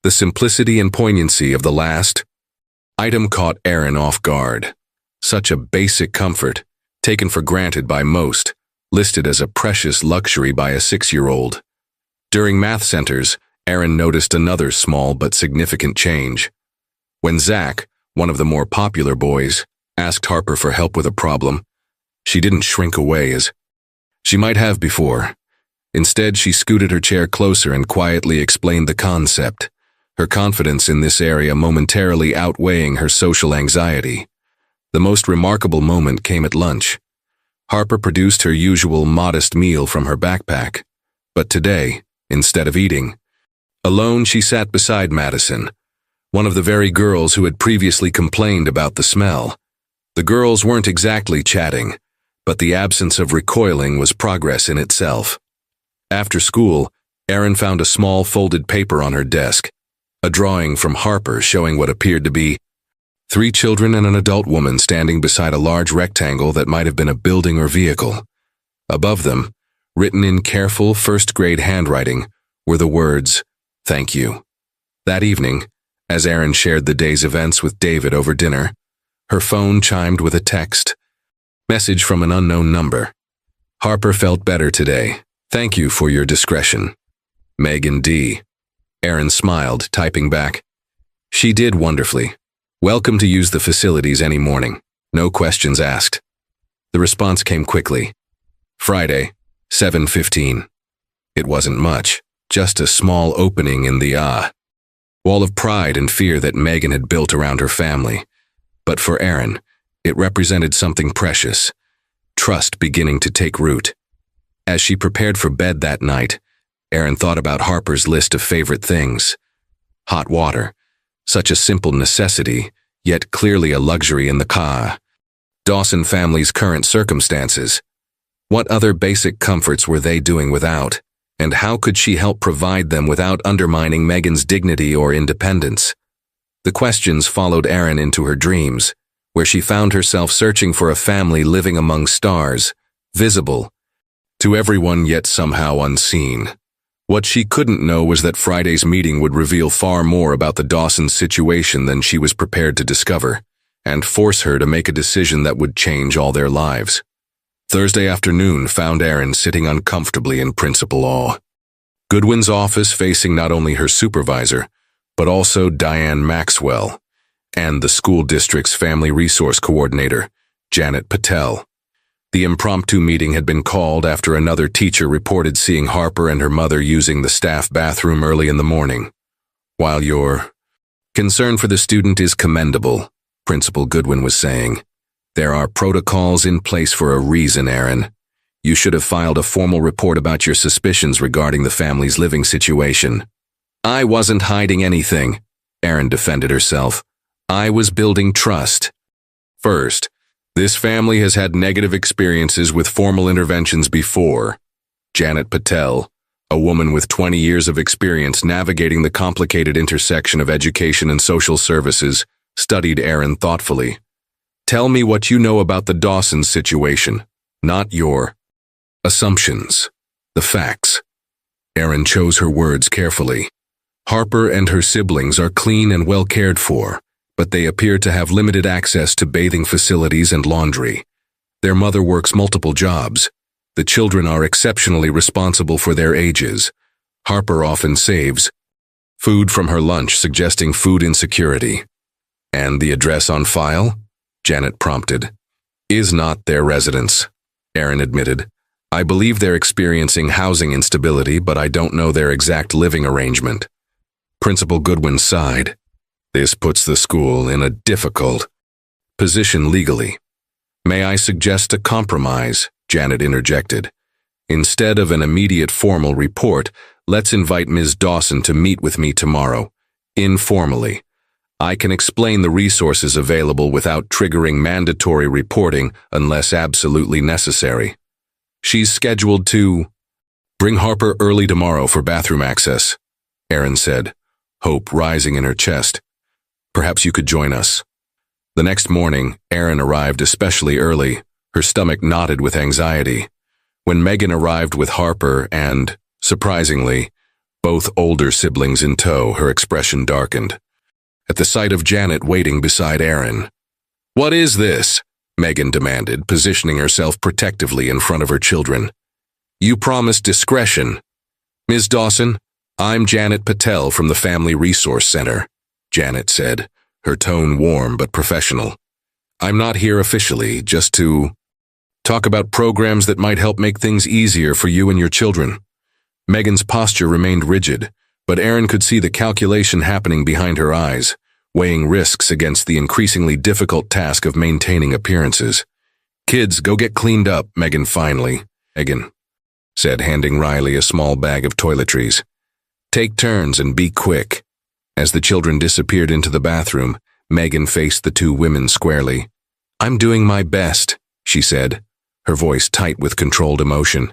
The simplicity and poignancy of the last item caught Erin off guard. Such a basic comfort, taken for granted by most, listed as a precious luxury by a 6-year-old. During math centers, Erin noticed another small but significant change. When Zach, one of the more popular boys, asked Harper for help with a problem, she didn't shrink away as she might have before. Instead, she scooted her chair closer and quietly explained the concept, her confidence in this area momentarily outweighing her social anxiety. The most remarkable moment came at lunch. Harper produced her usual modest meal from her backpack, but today, instead of eating, alone she sat beside Madison, one of the very girls who had previously complained about the smell. The girls weren't exactly chatting, but the absence of recoiling was progress in itself. After school, Erin found a small folded paper on her desk, a drawing from Harper showing what appeared to be 3 children and an adult woman standing beside a large rectangle that might have been a building or vehicle. Above them, written in careful first-grade handwriting, were the words, "Thank you." That evening, as Erin shared the day's events with David over dinner, her phone chimed with a text. Message from an unknown number. Harper felt better today. Thank you for your discretion. Megan D. Erin smiled, typing back. She did wonderfully. Welcome to use the facilities any morning. No questions asked. The response came quickly. Friday, 7:15. It wasn't much, just a small opening in the wall of pride and fear that Megan had built around her family. But for Erin, it represented something precious, trust beginning to take root. As she prepared for bed that night, Erin thought about Harper's list of favorite things. Hot water, such a simple necessity, yet clearly a luxury in the Dawson family's current circumstances. What other basic comforts were they doing without, and how could she help provide them without undermining Megan's dignity or independence? The questions followed Erin into her dreams, where she found herself searching for a family living among stars, visible to everyone yet somehow unseen. What she couldn't know was that Friday's meeting would reveal far more about the Dawson's situation than she was prepared to discover, and force her to make a decision that would change all their lives. Thursday afternoon found Erin sitting uncomfortably in principal awe. Goodwin's office facing not only her supervisor, but also Diane Maxwell, and the school district's family resource coordinator, Janet Patel. The impromptu meeting had been called after another teacher reported seeing Harper and her mother using the staff bathroom early in the morning. While your concern for the student is commendable, Principal Goodwin was saying, there are protocols in place for a reason, Erin. You should have filed a formal report about your suspicions regarding the family's living situation. I wasn't hiding anything, Erin defended herself. I was building trust. First, this family has had negative experiences with formal interventions before. Janet Patel, a woman with 20 years of experience navigating the complicated intersection of education and social services, studied Erin thoughtfully. Tell me what you know about the Dawsons situation, not your assumptions, the facts. Erin chose her words carefully. Harper and her siblings are clean and well cared for, but they appear to have limited access to bathing facilities and laundry. Their mother works multiple jobs. The children are exceptionally responsible for their ages. Harper often saves food from her lunch, suggesting food insecurity. And the address on file? Janet prompted. Is not their residence, Erin admitted. I believe they're experiencing housing instability, but I don't know their exact living arrangement. Principal Goodwin sighed. This puts the school in a difficult position legally. May I suggest a compromise? Janet interjected. Instead of an immediate formal report, let's invite Ms. Dawson to meet with me tomorrow, informally. I can explain the resources available without triggering mandatory reporting unless absolutely necessary. She's scheduled to bring Harper early tomorrow for bathroom access, Erin said, hope rising in her chest. Perhaps you could join us. The next morning, Erin arrived especially early, her stomach knotted with anxiety. When Megan arrived with Harper and, surprisingly, both older siblings in tow, her expression darkened. At the sight of Janet waiting beside Erin. What is this? Megan demanded, positioning herself protectively in front of her children. You promised discretion. Ms. Dawson, I'm Janet Patel from the Family Resource Center, Janet said, her tone warm but professional. I'm not here officially, just to talk about programs that might help make things easier for you and your children. Megan's posture remained rigid, but Erin could see the calculation happening behind her eyes, weighing risks against the increasingly difficult task of maintaining appearances. Kids, go get cleaned up, Megan said, handing Riley a small bag of toiletries. Take turns and be quick. As the children disappeared into the bathroom, Megan faced the two women squarely. I'm doing my best, she said, her voice tight with controlled emotion.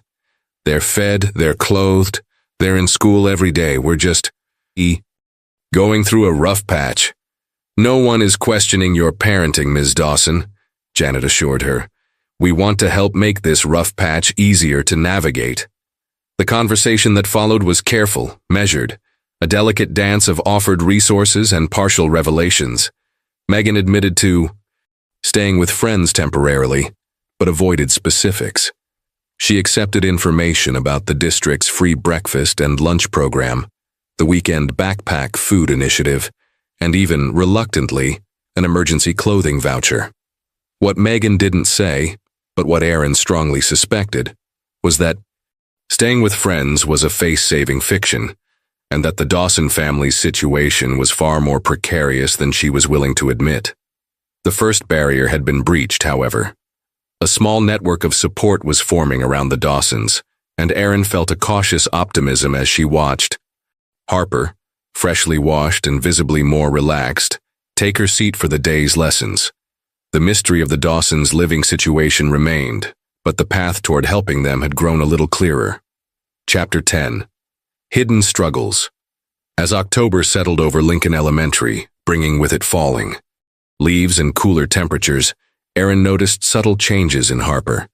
They're fed, they're clothed, they're in school every day. We're just going through a rough patch. No one is questioning your parenting, Ms. Dawson, Janet assured her. We want to help make this rough patch easier to navigate. The conversation that followed was careful, measured, a delicate dance of offered resources and partial revelations. Megan admitted to staying with friends temporarily, but avoided specifics. She accepted information about the district's free breakfast and lunch program, the weekend backpack food initiative, and even, reluctantly, an emergency clothing voucher. What Megan didn't say, but what Erin strongly suspected, was that staying with friends was a face-saving fiction, and that the Dawson family's situation was far more precarious than she was willing to admit. The first barrier had been breached, however. A small network of support was forming around the Dawsons, and Erin felt a cautious optimism as she watched Harper, freshly washed and visibly more relaxed, take her seat for the day's lessons. The mystery of the Dawsons' living situation remained, but the path toward helping them had grown a little clearer. Chapter 10. Hidden Struggles. As October settled over Lincoln Elementary, bringing with it falling leaves and cooler temperatures, Erin noticed subtle changes in Harper.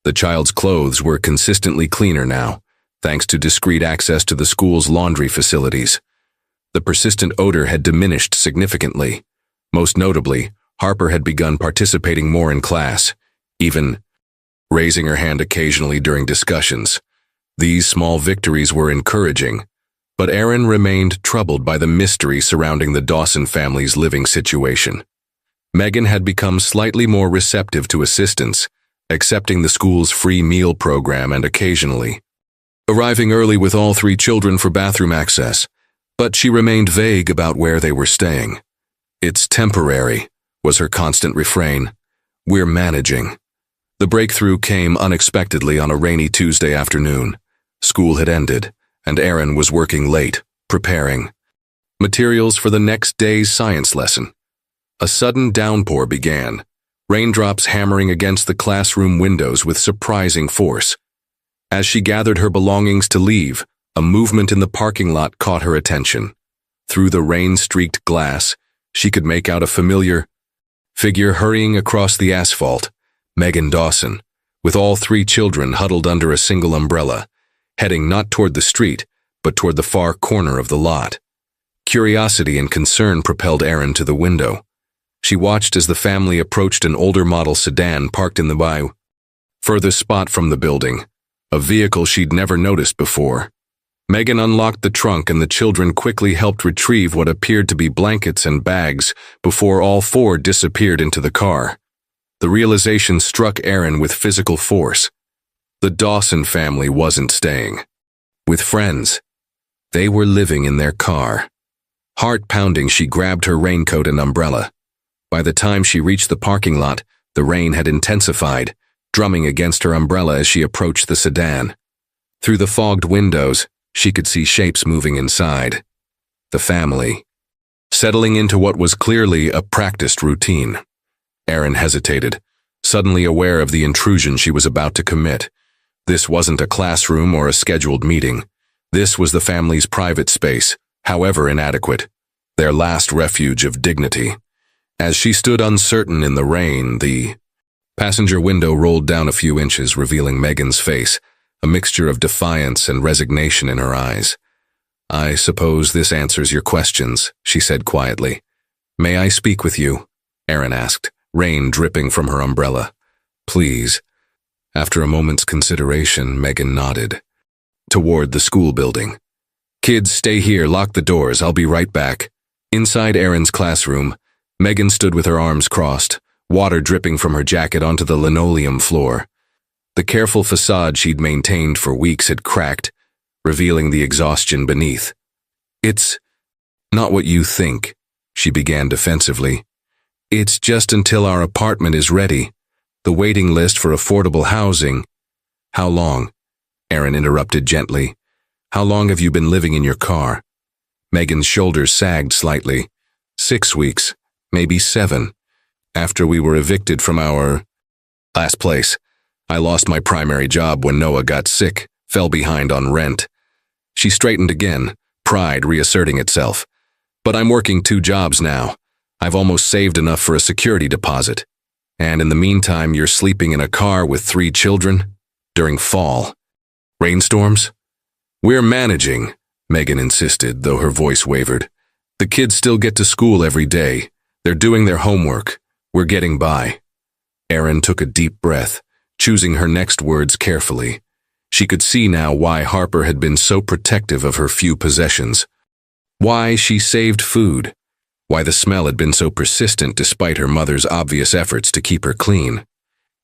The child's clothes were consistently cleaner now, thanks to discreet access to the school's laundry facilities. The persistent odor had diminished significantly. Most notably, Harper had begun participating more in class, even raising her hand occasionally during discussions. These small victories were encouraging, But Erin remained troubled by the mystery surrounding the Dawson family's living situation. Megan had become slightly more receptive to assistance, accepting the school's free meal program and occasionally arriving early with all 3 children for bathroom access, but she remained vague about where they were staying. "It's temporary," was her constant refrain. "We're managing." The breakthrough came unexpectedly on a rainy Tuesday afternoon. School had ended, and Erin was working late, preparing materials for the next day's science lesson. A sudden downpour began, raindrops hammering against the classroom windows with surprising force. As she gathered her belongings to leave, a movement in the parking lot caught her attention. Through the rain-streaked glass, she could make out a familiar figure hurrying across the asphalt, Megan Dawson, with all 3 children huddled under a single umbrella, heading not toward the street, but toward the far corner of the lot. Curiosity and concern propelled Erin to the window. She watched as the family approached an older model sedan parked in the furthest spot from the building, a vehicle she'd never noticed before. Megan unlocked the trunk and the children quickly helped retrieve what appeared to be blankets and bags before all 4 disappeared into the car. The realization struck Erin with physical force. The Dawson family wasn't staying with friends. They were living in their car. Heart-pounding, she grabbed her raincoat and umbrella. By the time she reached the parking lot, the rain had intensified, drumming against her umbrella as she approached the sedan. Through the fogged windows, she could see shapes moving inside. The family, settling into what was clearly a practiced routine. Erin hesitated, suddenly aware of the intrusion she was about to commit. This wasn't a classroom or a scheduled meeting. This was the family's private space, however inadequate, their last refuge of dignity. As she stood uncertain in the rain, the passenger window rolled down a few inches, revealing Megan's face, a mixture of defiance and resignation in her eyes. "I suppose this answers your questions," she said quietly. "May I speak with you?" Erin asked, rain dripping from her umbrella. "Please." After a moment's consideration, Megan nodded. Toward the school building. "Kids, stay here, lock the doors, I'll be right back." Inside Erin's classroom, Megan stood with her arms crossed, water dripping from her jacket onto the linoleum floor. The careful facade she'd maintained for weeks had cracked, revealing the exhaustion beneath. "It's not what you think," she began defensively. "It's just until our apartment is ready. The waiting list for affordable housing." "How long?" Erin interrupted gently. "How long have you been living in your car?" Megan's shoulders sagged slightly. 6 weeks, maybe 7. After we were evicted from our last place. I lost my primary job when Noah got sick, fell behind on rent. She straightened again, pride reasserting itself. "But I'm working 2 jobs now. I've almost saved enough for a security deposit. And in the meantime, you're sleeping in a car with 3 children? During fall. Rainstorms?" "We're managing," Megan insisted, though her voice wavered. "The kids still get to school every day. They're doing their homework. We're getting by." Erin took a deep breath, choosing her next words carefully. She could see now why Harper had been so protective of her few possessions. Why she saved food. Why the smell had been so persistent despite her mother's obvious efforts to keep her clean.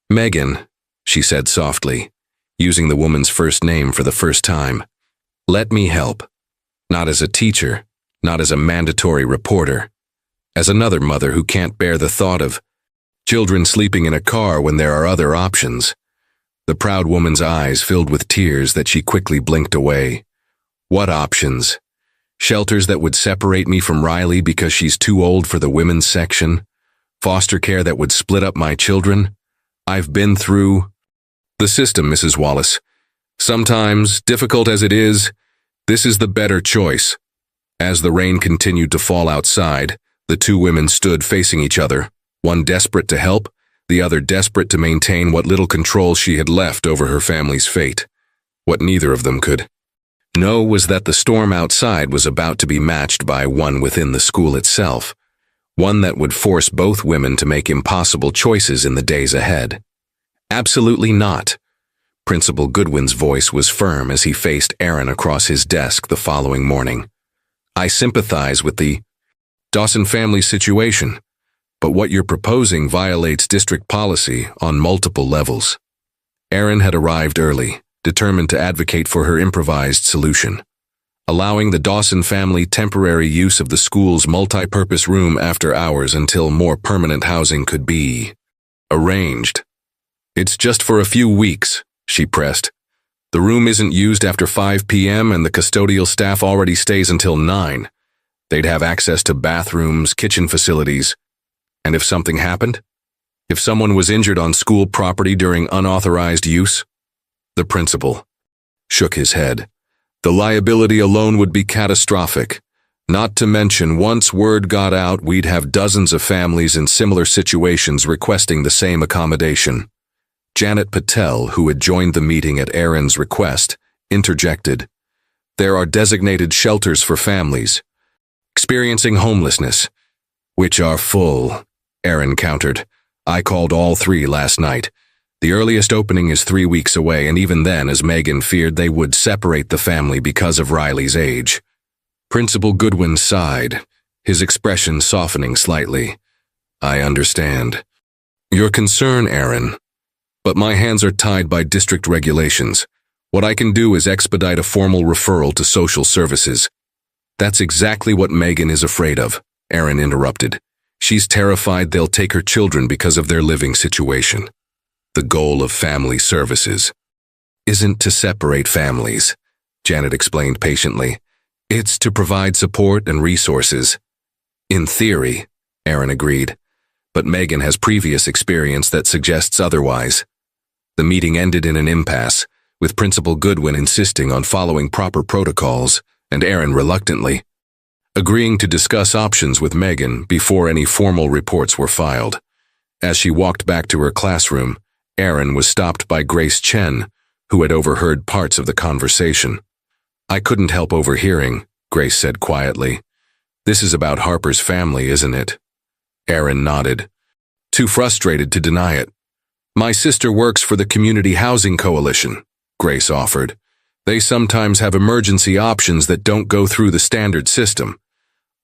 "Megan," she said softly, using the woman's first name for the first time. "Let me help. Not as a teacher, not as a mandatory reporter. As another mother who can't bear the thought of children sleeping in a car when there are other options." The proud woman's eyes filled with tears that she quickly blinked away. "What options? Shelters that would separate me from Riley because she's too old for the women's section? Foster care that would split up my children? I've been through the system, Mrs. Wallace. Sometimes, difficult as it is, this is the better choice." As the rain continued to fall outside, the 2 women stood facing each other, one desperate to help, the other desperate to maintain what little control she had left over her family's fate. What neither of them could know was that the storm outside was about to be matched by one within the school itself, one that would force both women to make impossible choices in the days ahead. Absolutely not. Principal Goodwin's voice was firm as he faced Aaron across his desk the following morning. I sympathize with the Dawson family situation, but what you're proposing violates district policy on multiple levels. Aaron had arrived early, determined to advocate for her improvised solution, allowing the Dawson family temporary use of the school's multi-purpose room after hours until more permanent housing could be arranged. It's just for a few weeks, she pressed. The room isn't used after 5 p.m. and the custodial staff already stays until 9. They'd have access to bathrooms, kitchen facilities. And if something happened? If someone was injured on school property during unauthorized use? The principal shook his head. The liability alone would be catastrophic. Not to mention, once word got out, we'd have dozens of families in similar situations requesting the same accommodation. Janet Patel, who had joined the meeting at Aaron's request, interjected. There are designated shelters for families experiencing homelessness, which are full, Aaron countered. I called all 3 last night. The earliest opening is 3 weeks away, and even then, as Megan feared, they would separate the family because of Riley's age. Principal Goodwin sighed, his expression softening slightly. I understand your concern, Aaron, but my hands are tied by district regulations. What I can do is expedite a formal referral to social services. That's exactly what Megan is afraid of, Aaron interrupted. She's terrified they'll take her children because of their living situation. The goal of family services isn't to separate families, Janet explained patiently. It's to provide support and resources. In theory, Aaron agreed, but Megan has previous experience that suggests otherwise. The meeting ended in an impasse, with Principal Goodwin insisting on following proper protocols, and Aaron reluctantly agreeing to discuss options with Megan before any formal reports were filed. As she walked back to her classroom, Aaron was stopped by Grace Chen, who had overheard parts of the conversation. I couldn't help overhearing, Grace said quietly. This is about Harper's family, isn't it? Aaron nodded, too frustrated to deny it. My sister works for the Community Housing Coalition, Grace offered. They sometimes have emergency options that don't go through the standard system.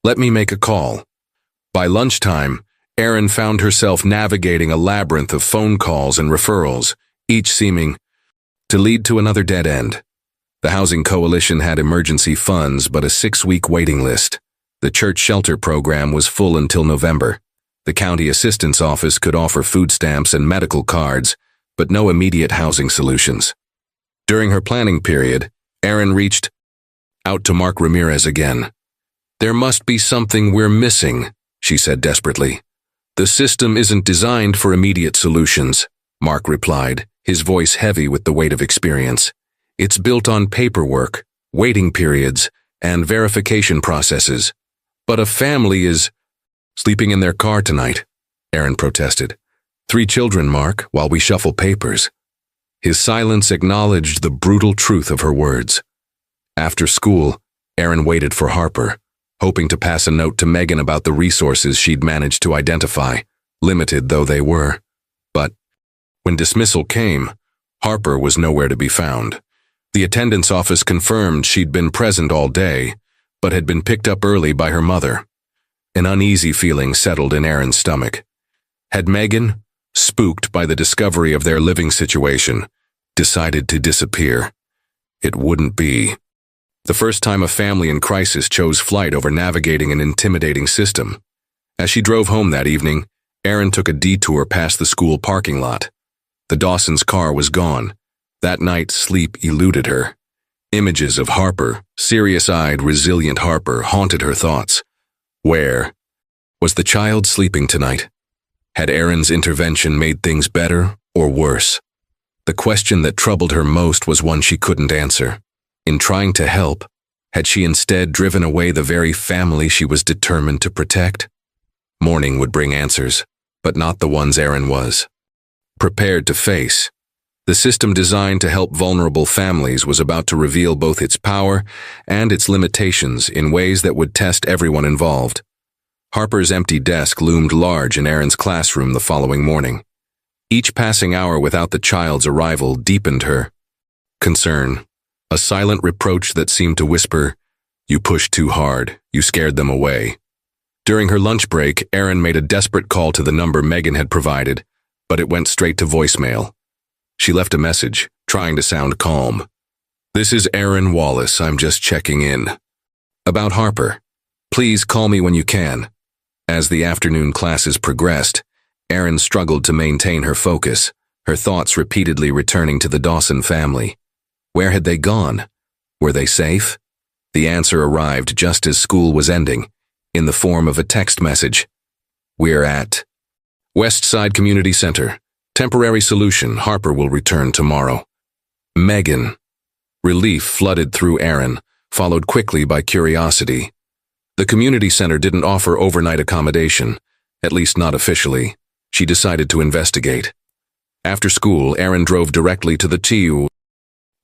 Let me make a call. By lunchtime, Aaron found herself navigating a labyrinth of phone calls and referrals, each seeming to lead to another dead end. The Housing Coalition had emergency funds but a 6-week waiting list. The church shelter program was full until November. The county assistance office could offer food stamps and medical cards, but no immediate housing solutions. During her planning period, Aaron reached out to Mark Ramirez again. There must be something we're missing, she said desperately. The system isn't designed for immediate solutions, Mark replied, his voice heavy with the weight of experience. It's built on paperwork, waiting periods, and verification processes. But a family is sleeping in their car tonight, Aaron protested. 3 children, Mark, while we shuffle papers. His silence acknowledged the brutal truth of her words. After school, Aaron waited for Harper, hoping to pass a note to Megan about the resources she'd managed to identify, limited though they were. But when dismissal came, Harper was nowhere to be found. The attendance office confirmed she'd been present all day, but had been picked up early by her mother. An uneasy feeling settled in Aaron's stomach. Had Megan, spooked by the discovery of their living situation, decided to disappear? It wouldn't be the first time a family in crisis chose flight over navigating an intimidating system. As she drove home that evening, Aaron took a detour past the school parking lot. The Dawsons' car was gone. That night, sleep eluded her. Images of Harper, serious-eyed, resilient Harper, haunted her thoughts. Where was the child sleeping tonight? Had Aaron's intervention made things better or worse? The question that troubled her most was one she couldn't answer. In trying to help, had she instead driven away the very family she was determined to protect? Morning would bring answers, but not the ones Aaron was prepared to face. The system designed to help vulnerable families was about to reveal both its power and its limitations in ways that would test everyone involved. Harper's empty desk loomed large in Aaron's classroom the following morning. Each passing hour without the child's arrival deepened her Concern. A silent reproach that seemed to whisper, "You pushed too hard. You scared them away." During her lunch break, Erin made a desperate call to the number Megan had provided, but it went straight to voicemail. She left a message, trying to sound calm. "This is Erin Wallace. I'm just checking in. About Harper. Please call me when you can." As the afternoon classes progressed, Erin struggled to maintain her focus, her thoughts repeatedly returning to the Dawson family. Where had they gone? Were they safe? The answer arrived just as school was ending, in the form of a text message. "We're at Westside Community Center. Temporary solution. Harper will return tomorrow." Megan. Relief flooded through Erin, followed quickly by curiosity. The community center didn't offer overnight accommodation, at least not officially. She decided to investigate. After school, Erin drove directly to the TU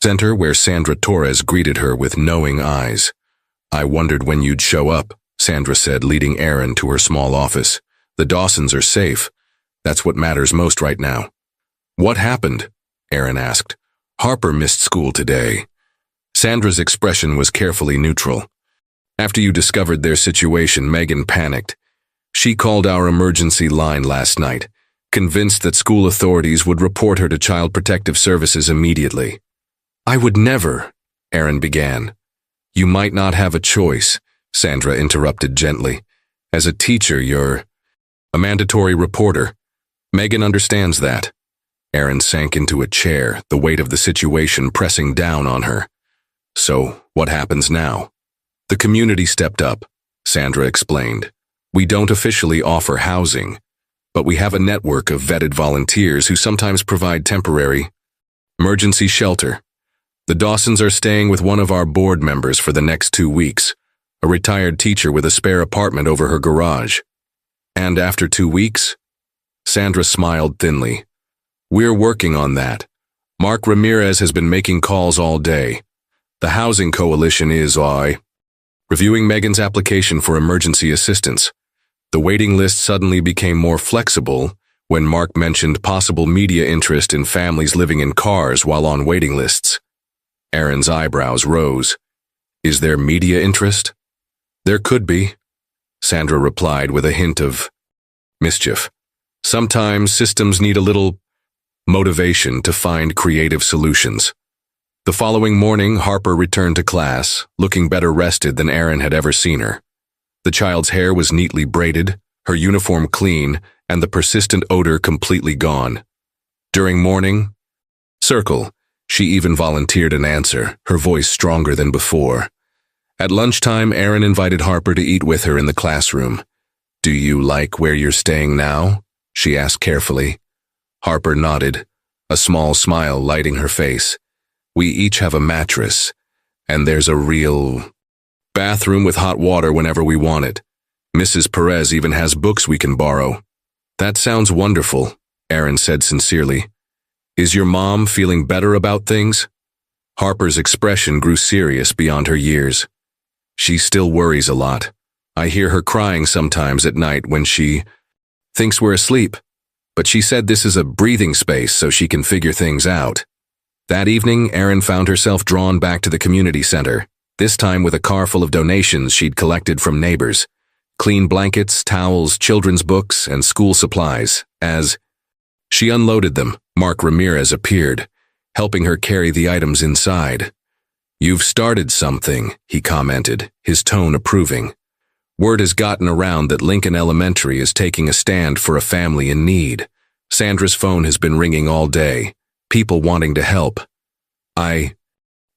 Center where Sandra Torres greeted her with knowing eyes. "I wondered when you'd show up," Sandra said, leading Erin to her small office. "The Dawsons are safe. That's what matters most right now." "What happened?" Erin asked. "Harper missed school today." Sandra's expression was carefully neutral. "After you discovered their situation, Megan panicked. She called our emergency line last night, convinced that school authorities would report her to Child Protective Services immediately." "I would never," Erin began. "You might not have a choice," Sandra interrupted gently. "As a teacher, you're a mandatory reporter. Megan understands that." Erin sank into a chair, the weight of the situation pressing down on her. "So, what happens now?" "The community stepped up," Sandra explained. "We don't officially offer housing, but we have a network of vetted volunteers who sometimes provide temporary emergency shelter. The Dawsons are staying with one of our board members for the next 2 weeks, a retired teacher with a spare apartment over her garage." "And after 2 weeks?" Sandra smiled thinly. "We're working on that. Mark Ramirez has been making calls all day. The Housing Coalition is reviewing Megan's application for emergency assistance." The waiting list suddenly became more flexible when Mark mentioned possible media interest in families living in cars while on waiting lists. Erin's eyebrows rose. "Is there media interest?" "There could be," Sandra replied with a hint of mischief. "Sometimes systems need a little motivation to find creative solutions." The following morning, Harper returned to class, looking better rested than Erin had ever seen her. The child's hair was neatly braided, her uniform clean, and the persistent odor completely gone. During morning circle, she even volunteered an answer, her voice stronger than before. At lunchtime, Erin invited Harper to eat with her in the classroom. "Do you like where you're staying now?" she asked carefully. Harper nodded, a small smile lighting her face. "We each have a mattress, and there's a real bathroom with hot water whenever we want it. Mrs. Perez even has books we can borrow." "That sounds wonderful," Erin said sincerely. "Is your mom feeling better about things?" Harper's expression grew serious beyond her years. "She still worries a lot. I hear her crying sometimes at night when she thinks we're asleep, but she said this is a breathing space so she can figure things out." That evening, Erin found herself drawn back to the community center, this time with a car full of donations she'd collected from neighbors. Clean blankets, towels, children's books, and school supplies. As she unloaded them, Mark Ramirez appeared, helping her carry the items inside. "You've started something," he commented, his tone approving. "Word has gotten around that Lincoln Elementary is taking a stand for a family in need. Sandra's phone has been ringing all day, people wanting to help." "I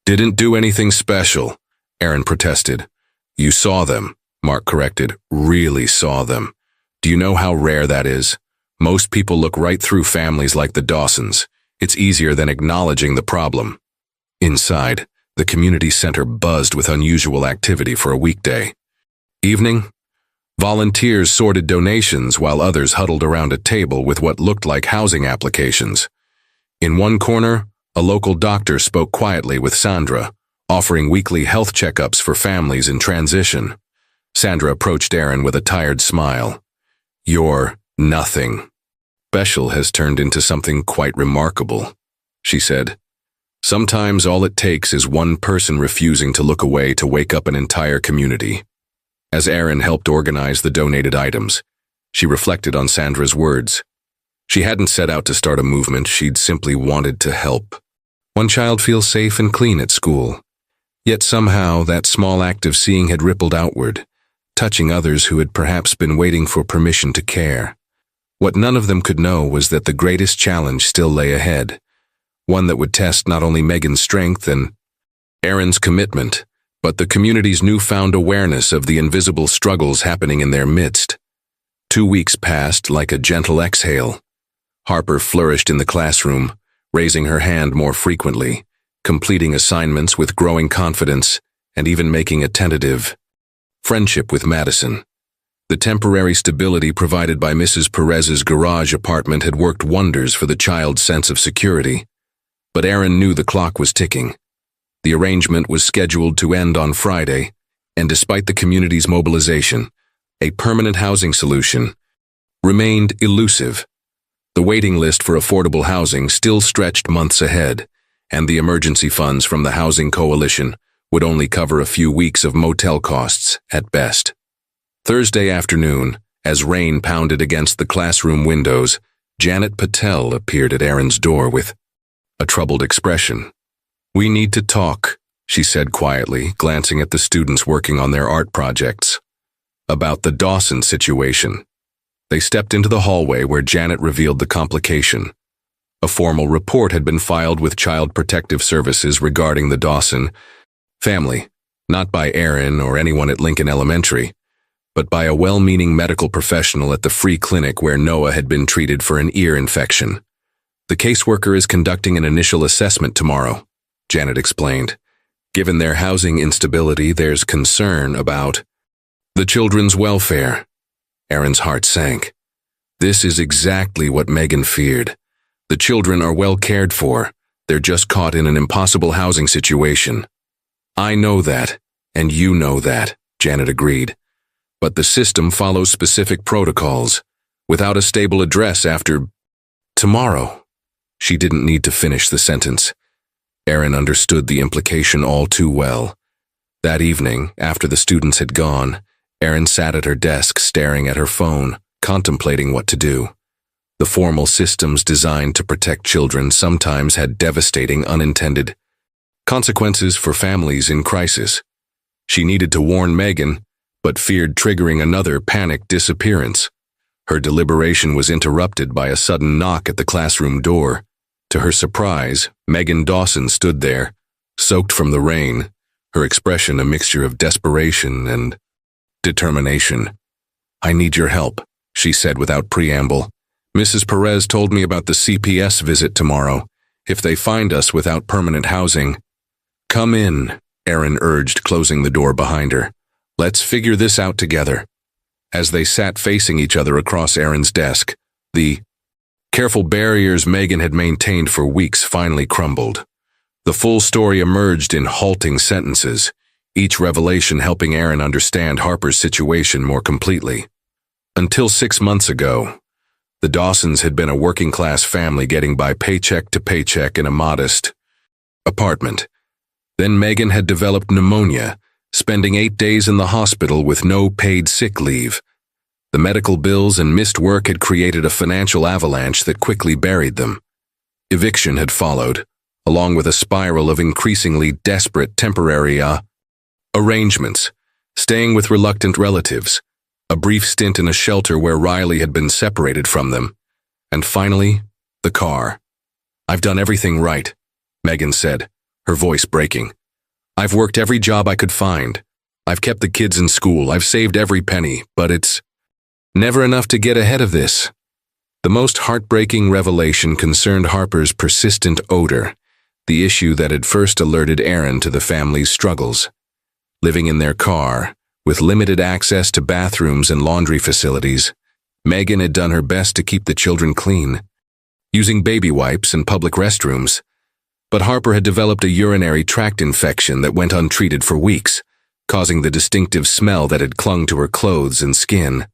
didn't do anything special," Erin protested. "You saw them," Mark corrected. "Really saw them. Do you know how rare that is? Most people look right through families like the Dawsons. It's easier than acknowledging the problem." Inside, the community center buzzed with unusual activity for a weekday. Evening, volunteers sorted donations while others huddled around a table with what looked like housing applications. In one corner, a local doctor spoke quietly with Sandra, offering weekly health checkups for families in transition. Sandra approached Erin with a tired smile. "You're nothing. Special has turned into something quite remarkable," she said. Sometimes all it takes is one person refusing to look away to wake up an entire community. As Erin helped organize the donated items, she reflected on Sandra's words. She hadn't set out to start a movement, she'd simply wanted to help. One child feels safe and clean at school. Yet somehow that small act of seeing had rippled outward, touching others who had perhaps been waiting for permission to care. What none of them could know was that the greatest challenge still lay ahead, one that would test not only Megan's strength and Erin's commitment, but the community's newfound awareness of the invisible struggles happening in their midst. 2 weeks passed like a gentle exhale. Harper flourished in the classroom, raising her hand more frequently, completing assignments with growing confidence, and even making a tentative friendship with Madison. The temporary stability provided by Mrs. Perez's garage apartment had worked wonders for the child's sense of security. But Erin knew the clock was ticking. The arrangement was scheduled to end on Friday, and despite the community's mobilization, a permanent housing solution remained elusive. The waiting list for affordable housing still stretched months ahead, and the emergency funds from the Housing Coalition would only cover a few weeks of motel costs at best. Thursday afternoon, as rain pounded against the classroom windows, Janet Patel appeared at Erin's door with a troubled expression. "We need to talk," she said quietly, glancing at the students working on their art projects. "About the Dawson situation." They stepped into the hallway where Janet revealed the complication. A formal report had been filed with Child Protective Services regarding the Dawson family, not by Erin or anyone at Lincoln Elementary, but by a well-meaning medical professional at the free clinic where Noah had been treated for an ear infection. "The caseworker is conducting an initial assessment tomorrow," Janet explained. "Given their housing instability, there's concern about the children's welfare." Erin's heart sank. This is exactly what Megan feared. The children are well cared for. They're just caught in an impossible housing situation. "I know that, and you know that," Janet agreed. "But the system follows specific protocols. Without a stable address after tomorrow." She didn't need to finish the sentence. Erin understood the implication all too well. That evening, after the students had gone, Erin sat at her desk staring at her phone, contemplating what to do. The formal systems designed to protect children sometimes had devastating unintended consequences for families in crisis. She needed to warn Megan, but feared triggering another panicked disappearance. Her deliberation was interrupted by a sudden knock at the classroom door. To her surprise, Megan Dawson stood there, soaked from the rain, her expression a mixture of desperation and determination. "I need your help," she said without preamble. "Mrs. Perez told me about the CPS visit tomorrow. If they find us without permanent housing—" "Come in," Erin urged, closing the door behind her. "Let's figure this out together." As they sat facing each other across Erin's desk, the careful barriers Megan had maintained for weeks finally crumbled. The full story emerged in halting sentences, each revelation helping Erin understand Harper's situation more completely. Until 6 months ago, the Dawsons had been a working-class family getting by paycheck to paycheck in a modest apartment. Then Megan had developed pneumonia, spending 8 days in the hospital with no paid sick leave. The medical bills and missed work had created a financial avalanche that quickly buried them. Eviction had followed, along with a spiral of increasingly desperate temporary arrangements, staying with reluctant relatives, a brief stint in a shelter where Riley had been separated from them, and finally, the car. "I've done everything right," Megan said, her voice breaking. "I've worked every job I could find. I've kept the kids in school. I've saved every penny, but it's never enough to get ahead of this." The most heartbreaking revelation concerned Harper's persistent odor, the issue that had first alerted Erin to the family's struggles. Living in their car, with limited access to bathrooms and laundry facilities, Megan had done her best to keep the children clean, using baby wipes and public restrooms. But Harper had developed a urinary tract infection that went untreated for weeks, causing the distinctive smell that had clung to her clothes and skin.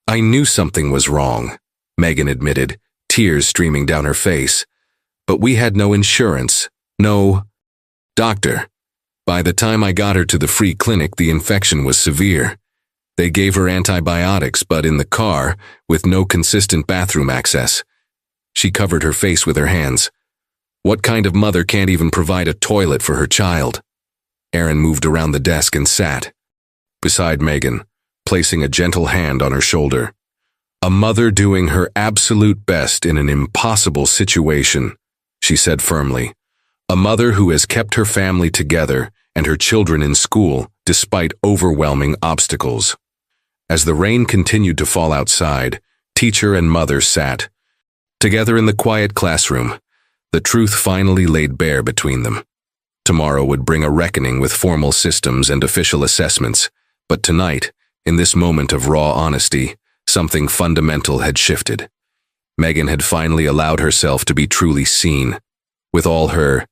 "I knew something was wrong," Megan admitted, tears streaming down her face. "But we had no insurance, No, doctor. By the time I got her to the free clinic, the infection was severe. They gave her antibiotics, but in the car, with no consistent bathroom access. She covered her face with her hands. What kind of mother can't even provide a toilet for her child? Erin moved around the desk and sat beside Megan, placing a gentle hand on her shoulder. A mother doing her absolute best in an impossible situation, she said firmly. A mother who has kept her family together and her children in school despite overwhelming obstacles. As the rain continued to fall outside, teacher and mother sat together in the quiet classroom. The truth finally laid bare between them. Tomorrow would bring a reckoning with formal systems and official assessments, but tonight, in this moment of raw honesty, something fundamental had shifted. Megan had finally allowed herself to be truly seen, with all her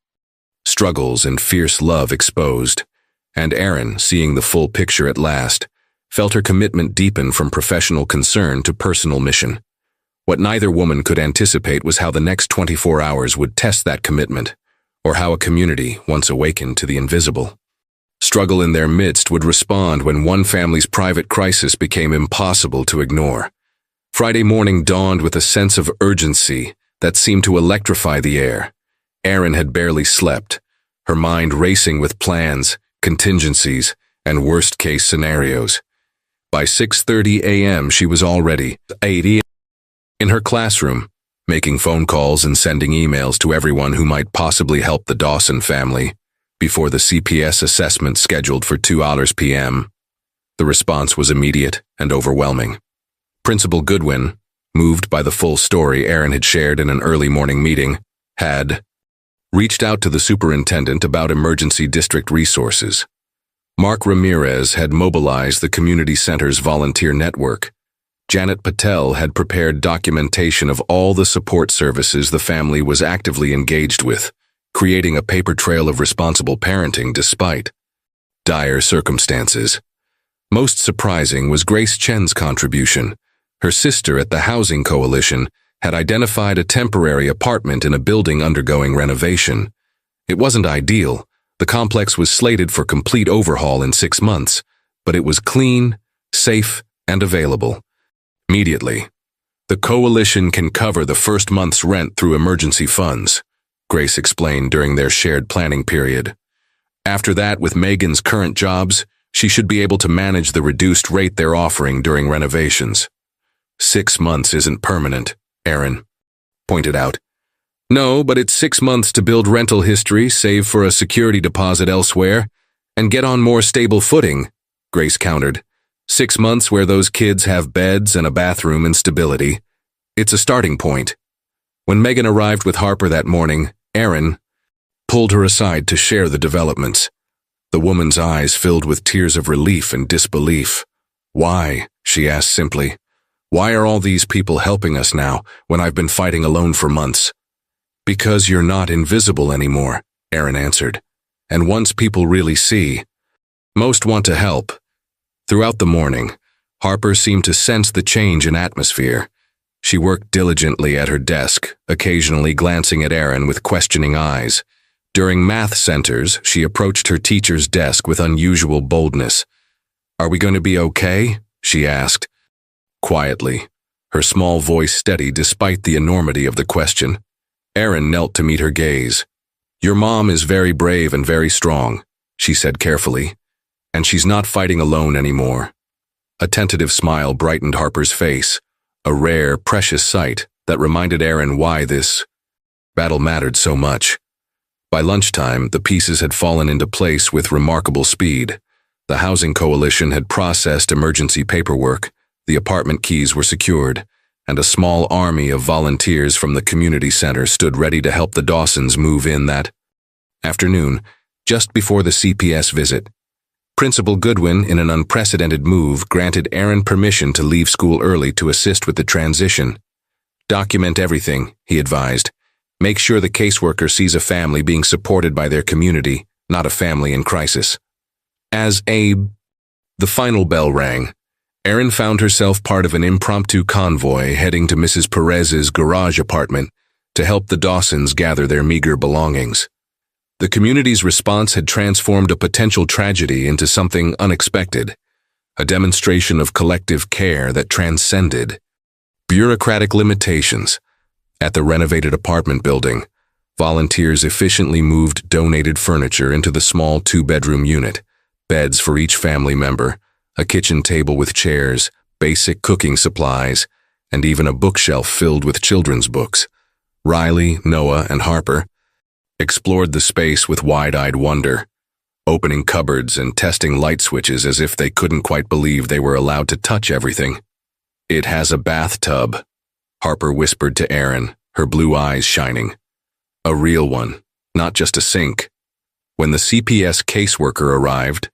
struggles and fierce love exposed, and Erin, seeing the full picture at last, felt her commitment deepen from professional concern to personal mission. What neither woman could anticipate was how the next 24 hours would test that commitment, or how a community, once awakened to the invisible struggle in their midst, would respond when one family's private crisis became impossible to ignore. Friday morning dawned with a sense of urgency that seemed to electrify the air. Erin had barely slept, her mind racing with plans, contingencies, and worst-case scenarios. By 6:30 a.m., she was already in her classroom, making phone calls and sending emails to everyone who might possibly help the Dawson family before the CPS assessment scheduled for 2 p.m. The response was immediate and overwhelming. Principal Goodwin, moved by the full story Erin had shared in an early morning meeting, had reached out to the superintendent about emergency district resources. Mark Ramirez had mobilized the community center's volunteer network. Janet Patel had prepared documentation of all the support services the family was actively engaged with, creating a paper trail of responsible parenting despite dire circumstances. Most surprising was Grace Chen's contribution. Her sister at the Housing Coalition had identified a temporary apartment in a building undergoing renovation. It wasn't ideal. The complex was slated for complete overhaul in 6 months, but it was clean, safe, and available. Immediately, the coalition can cover the first month's rent through emergency funds, Grace explained during their shared planning period. After that, with Megan's current jobs, she should be able to manage the reduced rate they're offering during renovations. 6 months isn't permanent, Erin pointed out. No, but it's 6 months to build rental history, save for a security deposit elsewhere, and get on more stable footing, Grace countered. 6 months where those kids have beds and a bathroom and stability. It's a starting point. When Megan arrived with Harper that morning, Erin pulled her aside to share the developments. The woman's eyes filled with tears of relief and disbelief. Why? She asked simply. Why are all these people helping us now when I've been fighting alone for months? Because you're not invisible anymore, Erin answered. And once people really see, most want to help. Throughout the morning, Harper seemed to sense the change in atmosphere. She worked diligently at her desk, occasionally glancing at Erin with questioning eyes. During math centers, she approached her teacher's desk with unusual boldness. Are we going to be okay? She asked. Quietly, her small voice steady despite the enormity of the question. Erin knelt to meet her gaze. Your mom is very brave and very strong, she said carefully, and she's not fighting alone anymore. A tentative smile brightened Harper's face, a rare, precious sight that reminded Erin why this battle mattered so much. By lunchtime, the pieces had fallen into place with remarkable speed. The Housing Coalition had processed emergency paperwork, the apartment keys were secured, and a small army of volunteers from the community center stood ready to help the Dawsons move in that afternoon, just before the CPS visit. Principal Goodwin, in an unprecedented move, granted Erin permission to leave school early to assist with the transition. Document everything, he advised. Make sure the caseworker sees a family being supported by their community, not a family in crisis. The final bell rang. Erin found herself part of an impromptu convoy heading to Mrs. Perez's garage apartment to help the Dawsons gather their meager belongings. The community's response had transformed a potential tragedy into something unexpected, a demonstration of collective care that transcended bureaucratic limitations. At the renovated apartment building, volunteers efficiently moved donated furniture into the small 2-bedroom unit, beds for each family member, a kitchen table with chairs, basic cooking supplies, and even a bookshelf filled with children's books. Riley, Noah, and Harper explored the space with wide-eyed wonder, opening cupboards and testing light switches as if they couldn't quite believe they were allowed to touch everything. "It has a bathtub," Harper whispered to Aaron, her blue eyes shining. "A real one, not just a sink." When the CPS caseworker arrived,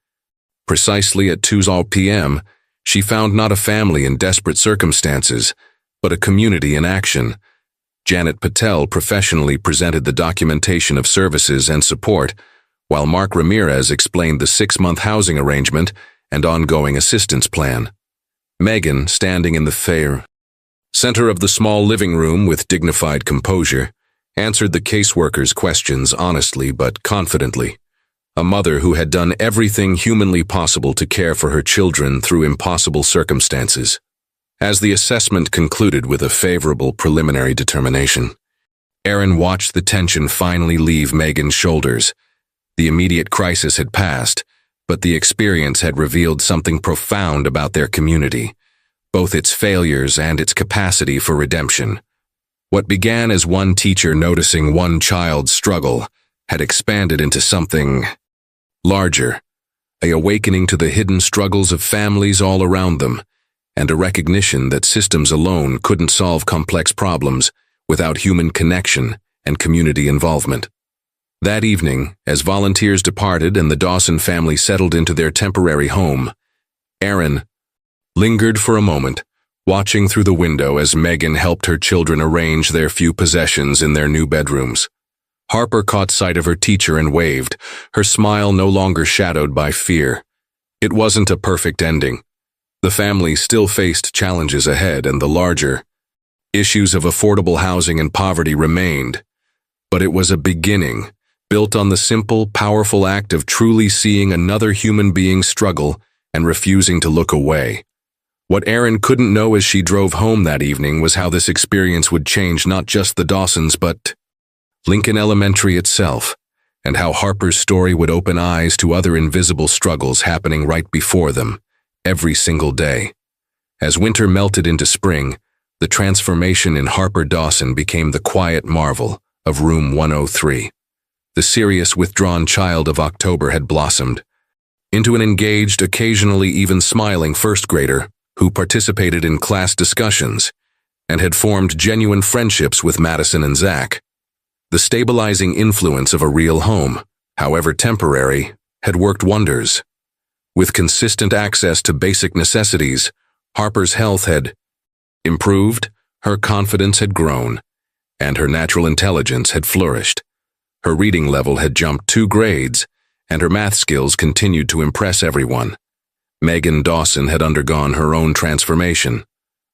precisely at 2 p.m., she found not a family in desperate circumstances, but a community in action. Janet Patel professionally presented the documentation of services and support, while Mark Ramirez explained the 6-month housing arrangement and ongoing assistance plan. Megan, standing in the center of the small living room with dignified composure, answered the caseworker's questions honestly but confidently. A mother who had done everything humanly possible to care for her children through impossible circumstances. As the assessment concluded with a favorable preliminary determination, Aaron watched the tension finally leave Megan's shoulders. The immediate crisis had passed, but the experience had revealed something profound about their community, both its failures and its capacity for redemption. What began as one teacher noticing one child's struggle had expanded into something larger, an awakening to the hidden struggles of families all around them, and a recognition that systems alone couldn't solve complex problems without human connection and community involvement. That evening, as volunteers departed and the Dawson family settled into their temporary home, Aaron lingered for a moment, watching through the window as Megan helped her children arrange their few possessions in their new bedrooms. Harper caught sight of her teacher and waved, her smile no longer shadowed by fear. It wasn't a perfect ending. The family still faced challenges ahead, and the larger issues of affordable housing and poverty remained. But it was a beginning, built on the simple, powerful act of truly seeing another human being struggle and refusing to look away. What Aaron couldn't know as she drove home that evening was how this experience would change not just the Dawsons but Lincoln Elementary itself, and how Harper's story would open eyes to other invisible struggles happening right before them, every single day. As winter melted into spring, the transformation in Harper Dawson became the quiet marvel of Room 103. The serious, withdrawn child of October had blossomed into an engaged, occasionally even smiling first grader who participated in class discussions and had formed genuine friendships with Madison and Zach. The stabilizing influence of a real home, however temporary, had worked wonders. With consistent access to basic necessities, Harper's health had improved, her confidence had grown, and her natural intelligence had flourished. Her reading level had jumped 2 grades, and her math skills continued to impress everyone. Megan Dawson had undergone her own transformation.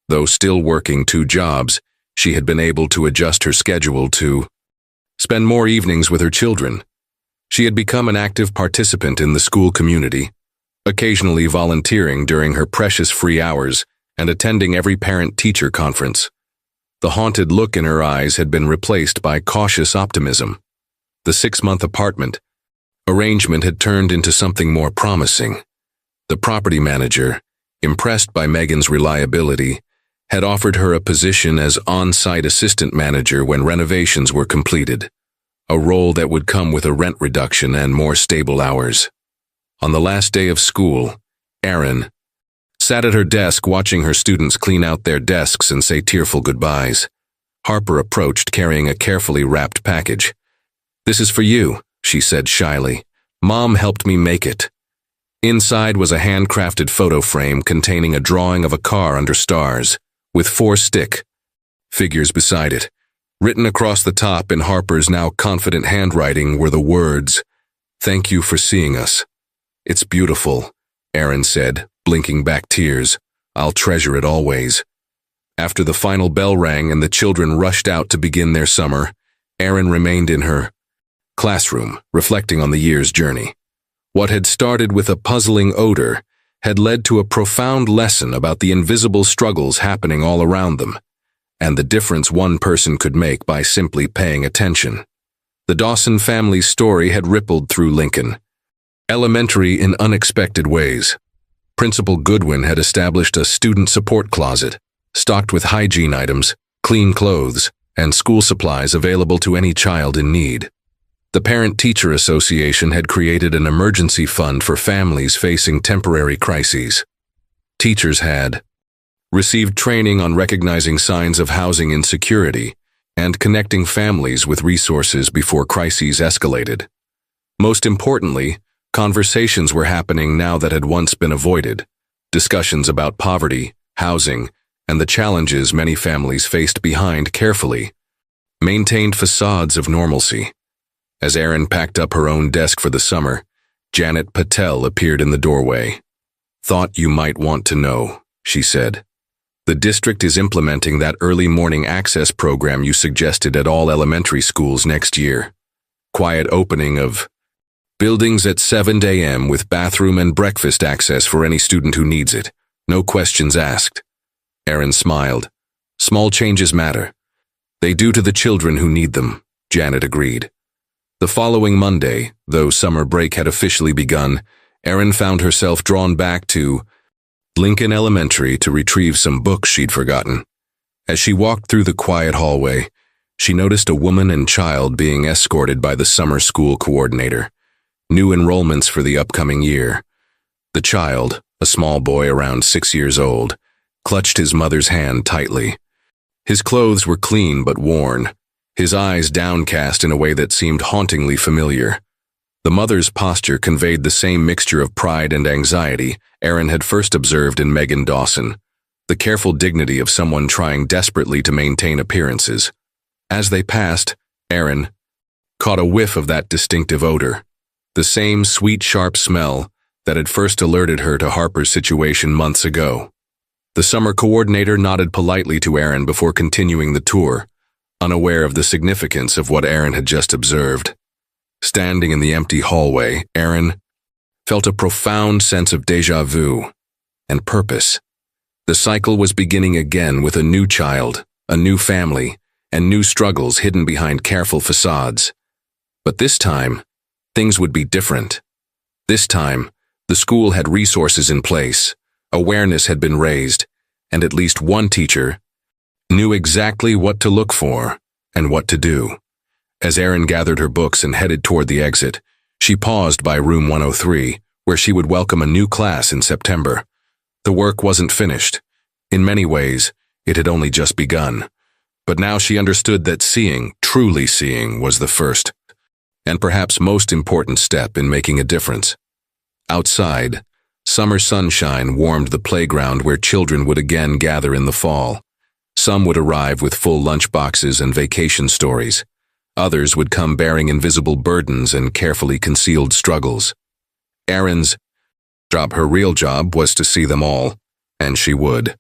Though still working 2 jobs, she had been able to adjust her schedule to spend more evenings with her children. She had become an active participant in the school community, occasionally volunteering during her precious free hours and attending every parent-teacher conference. The haunted look in her eyes had been replaced by cautious optimism. The 6-month apartment arrangement had turned into something more promising. The property manager, impressed by Megan's reliability, had offered her a position as on-site assistant manager when renovations were completed, a role that would come with a rent reduction and more stable hours. On the last day of school, Aaron sat at her desk watching her students clean out their desks and say tearful goodbyes. Harper approached carrying a carefully wrapped package. "This is for you," she said shyly. "Mom helped me make it." Inside was a handcrafted photo frame containing a drawing of a car under stars, with 4 stick figures beside it. Written across the top in Harper's now confident handwriting were the words, "Thank you for seeing us." "It's beautiful," Aaron said, blinking back tears. "I'll treasure it always." After the final bell rang and the children rushed out to begin their summer, Aaron remained in her Classroom, reflecting on the year's journey. What had started with a puzzling odor had led to a profound lesson about the invisible struggles happening all around them, and the difference one person could make by simply paying attention. The Dawson family's story had rippled through Lincoln Elementary in unexpected ways. Principal Goodwin had established a student support closet, stocked with hygiene items, clean clothes, and school supplies available to any child in need. The Parent-Teacher Association had created an emergency fund for families facing temporary crises. Teachers had received training on recognizing signs of housing insecurity and connecting families with resources before crises escalated. Most importantly, conversations were happening now that had once been avoided. Discussions about poverty, housing, and the challenges many families faced behind carefully maintained facades of normalcy. As Erin packed up her own desk for the summer, Janet Patel appeared in the doorway. "Thought you might want to know," she said. "The district is implementing that early morning access program you suggested at all elementary schools next year. Quiet opening of buildings at 7 a.m. with bathroom and breakfast access for any student who needs it. No questions asked." Erin smiled. "Small changes matter. They do to the children who need them," Janet agreed. The following Monday, though summer break had officially begun, Erin found herself drawn back to Lincoln Elementary to retrieve some books she'd forgotten. As she walked through the quiet hallway, she noticed a woman and child being escorted by the summer school coordinator. New enrollments for the upcoming year. The child, a small boy around 6 years old, clutched his mother's hand tightly. His clothes were clean but worn, his eyes downcast in a way that seemed hauntingly familiar. The mother's posture conveyed the same mixture of pride and anxiety Erin had first observed in Megan Dawson, the careful dignity of someone trying desperately to maintain appearances. As they passed, Erin caught a whiff of that distinctive odor, the same sweet, sharp smell that had first alerted her to Harper's situation months ago. The summer coordinator nodded politely to Erin before continuing the tour, unaware of the significance of what Erin had just observed. Standing in the empty hallway, Erin felt a profound sense of déjà vu and purpose. The cycle was beginning again with a new child, a new family, and new struggles hidden behind careful facades. But this time, things would be different. This time, the school had resources in place, awareness had been raised, and at least one teacher knew exactly what to look for and what to do. As Erin gathered her books and headed toward the exit, she paused by room 103, where she would welcome a new class in September. The work wasn't finished. In many ways, it had only just begun. But now she understood that seeing, truly seeing, was the first, and perhaps most important step in making a difference. Outside, summer sunshine warmed the playground where children would again gather in the fall. Some would arrive with full lunchboxes and vacation stories. Others would come bearing invisible burdens and carefully concealed struggles. Erin's job, her real job, was to see them all, and she would.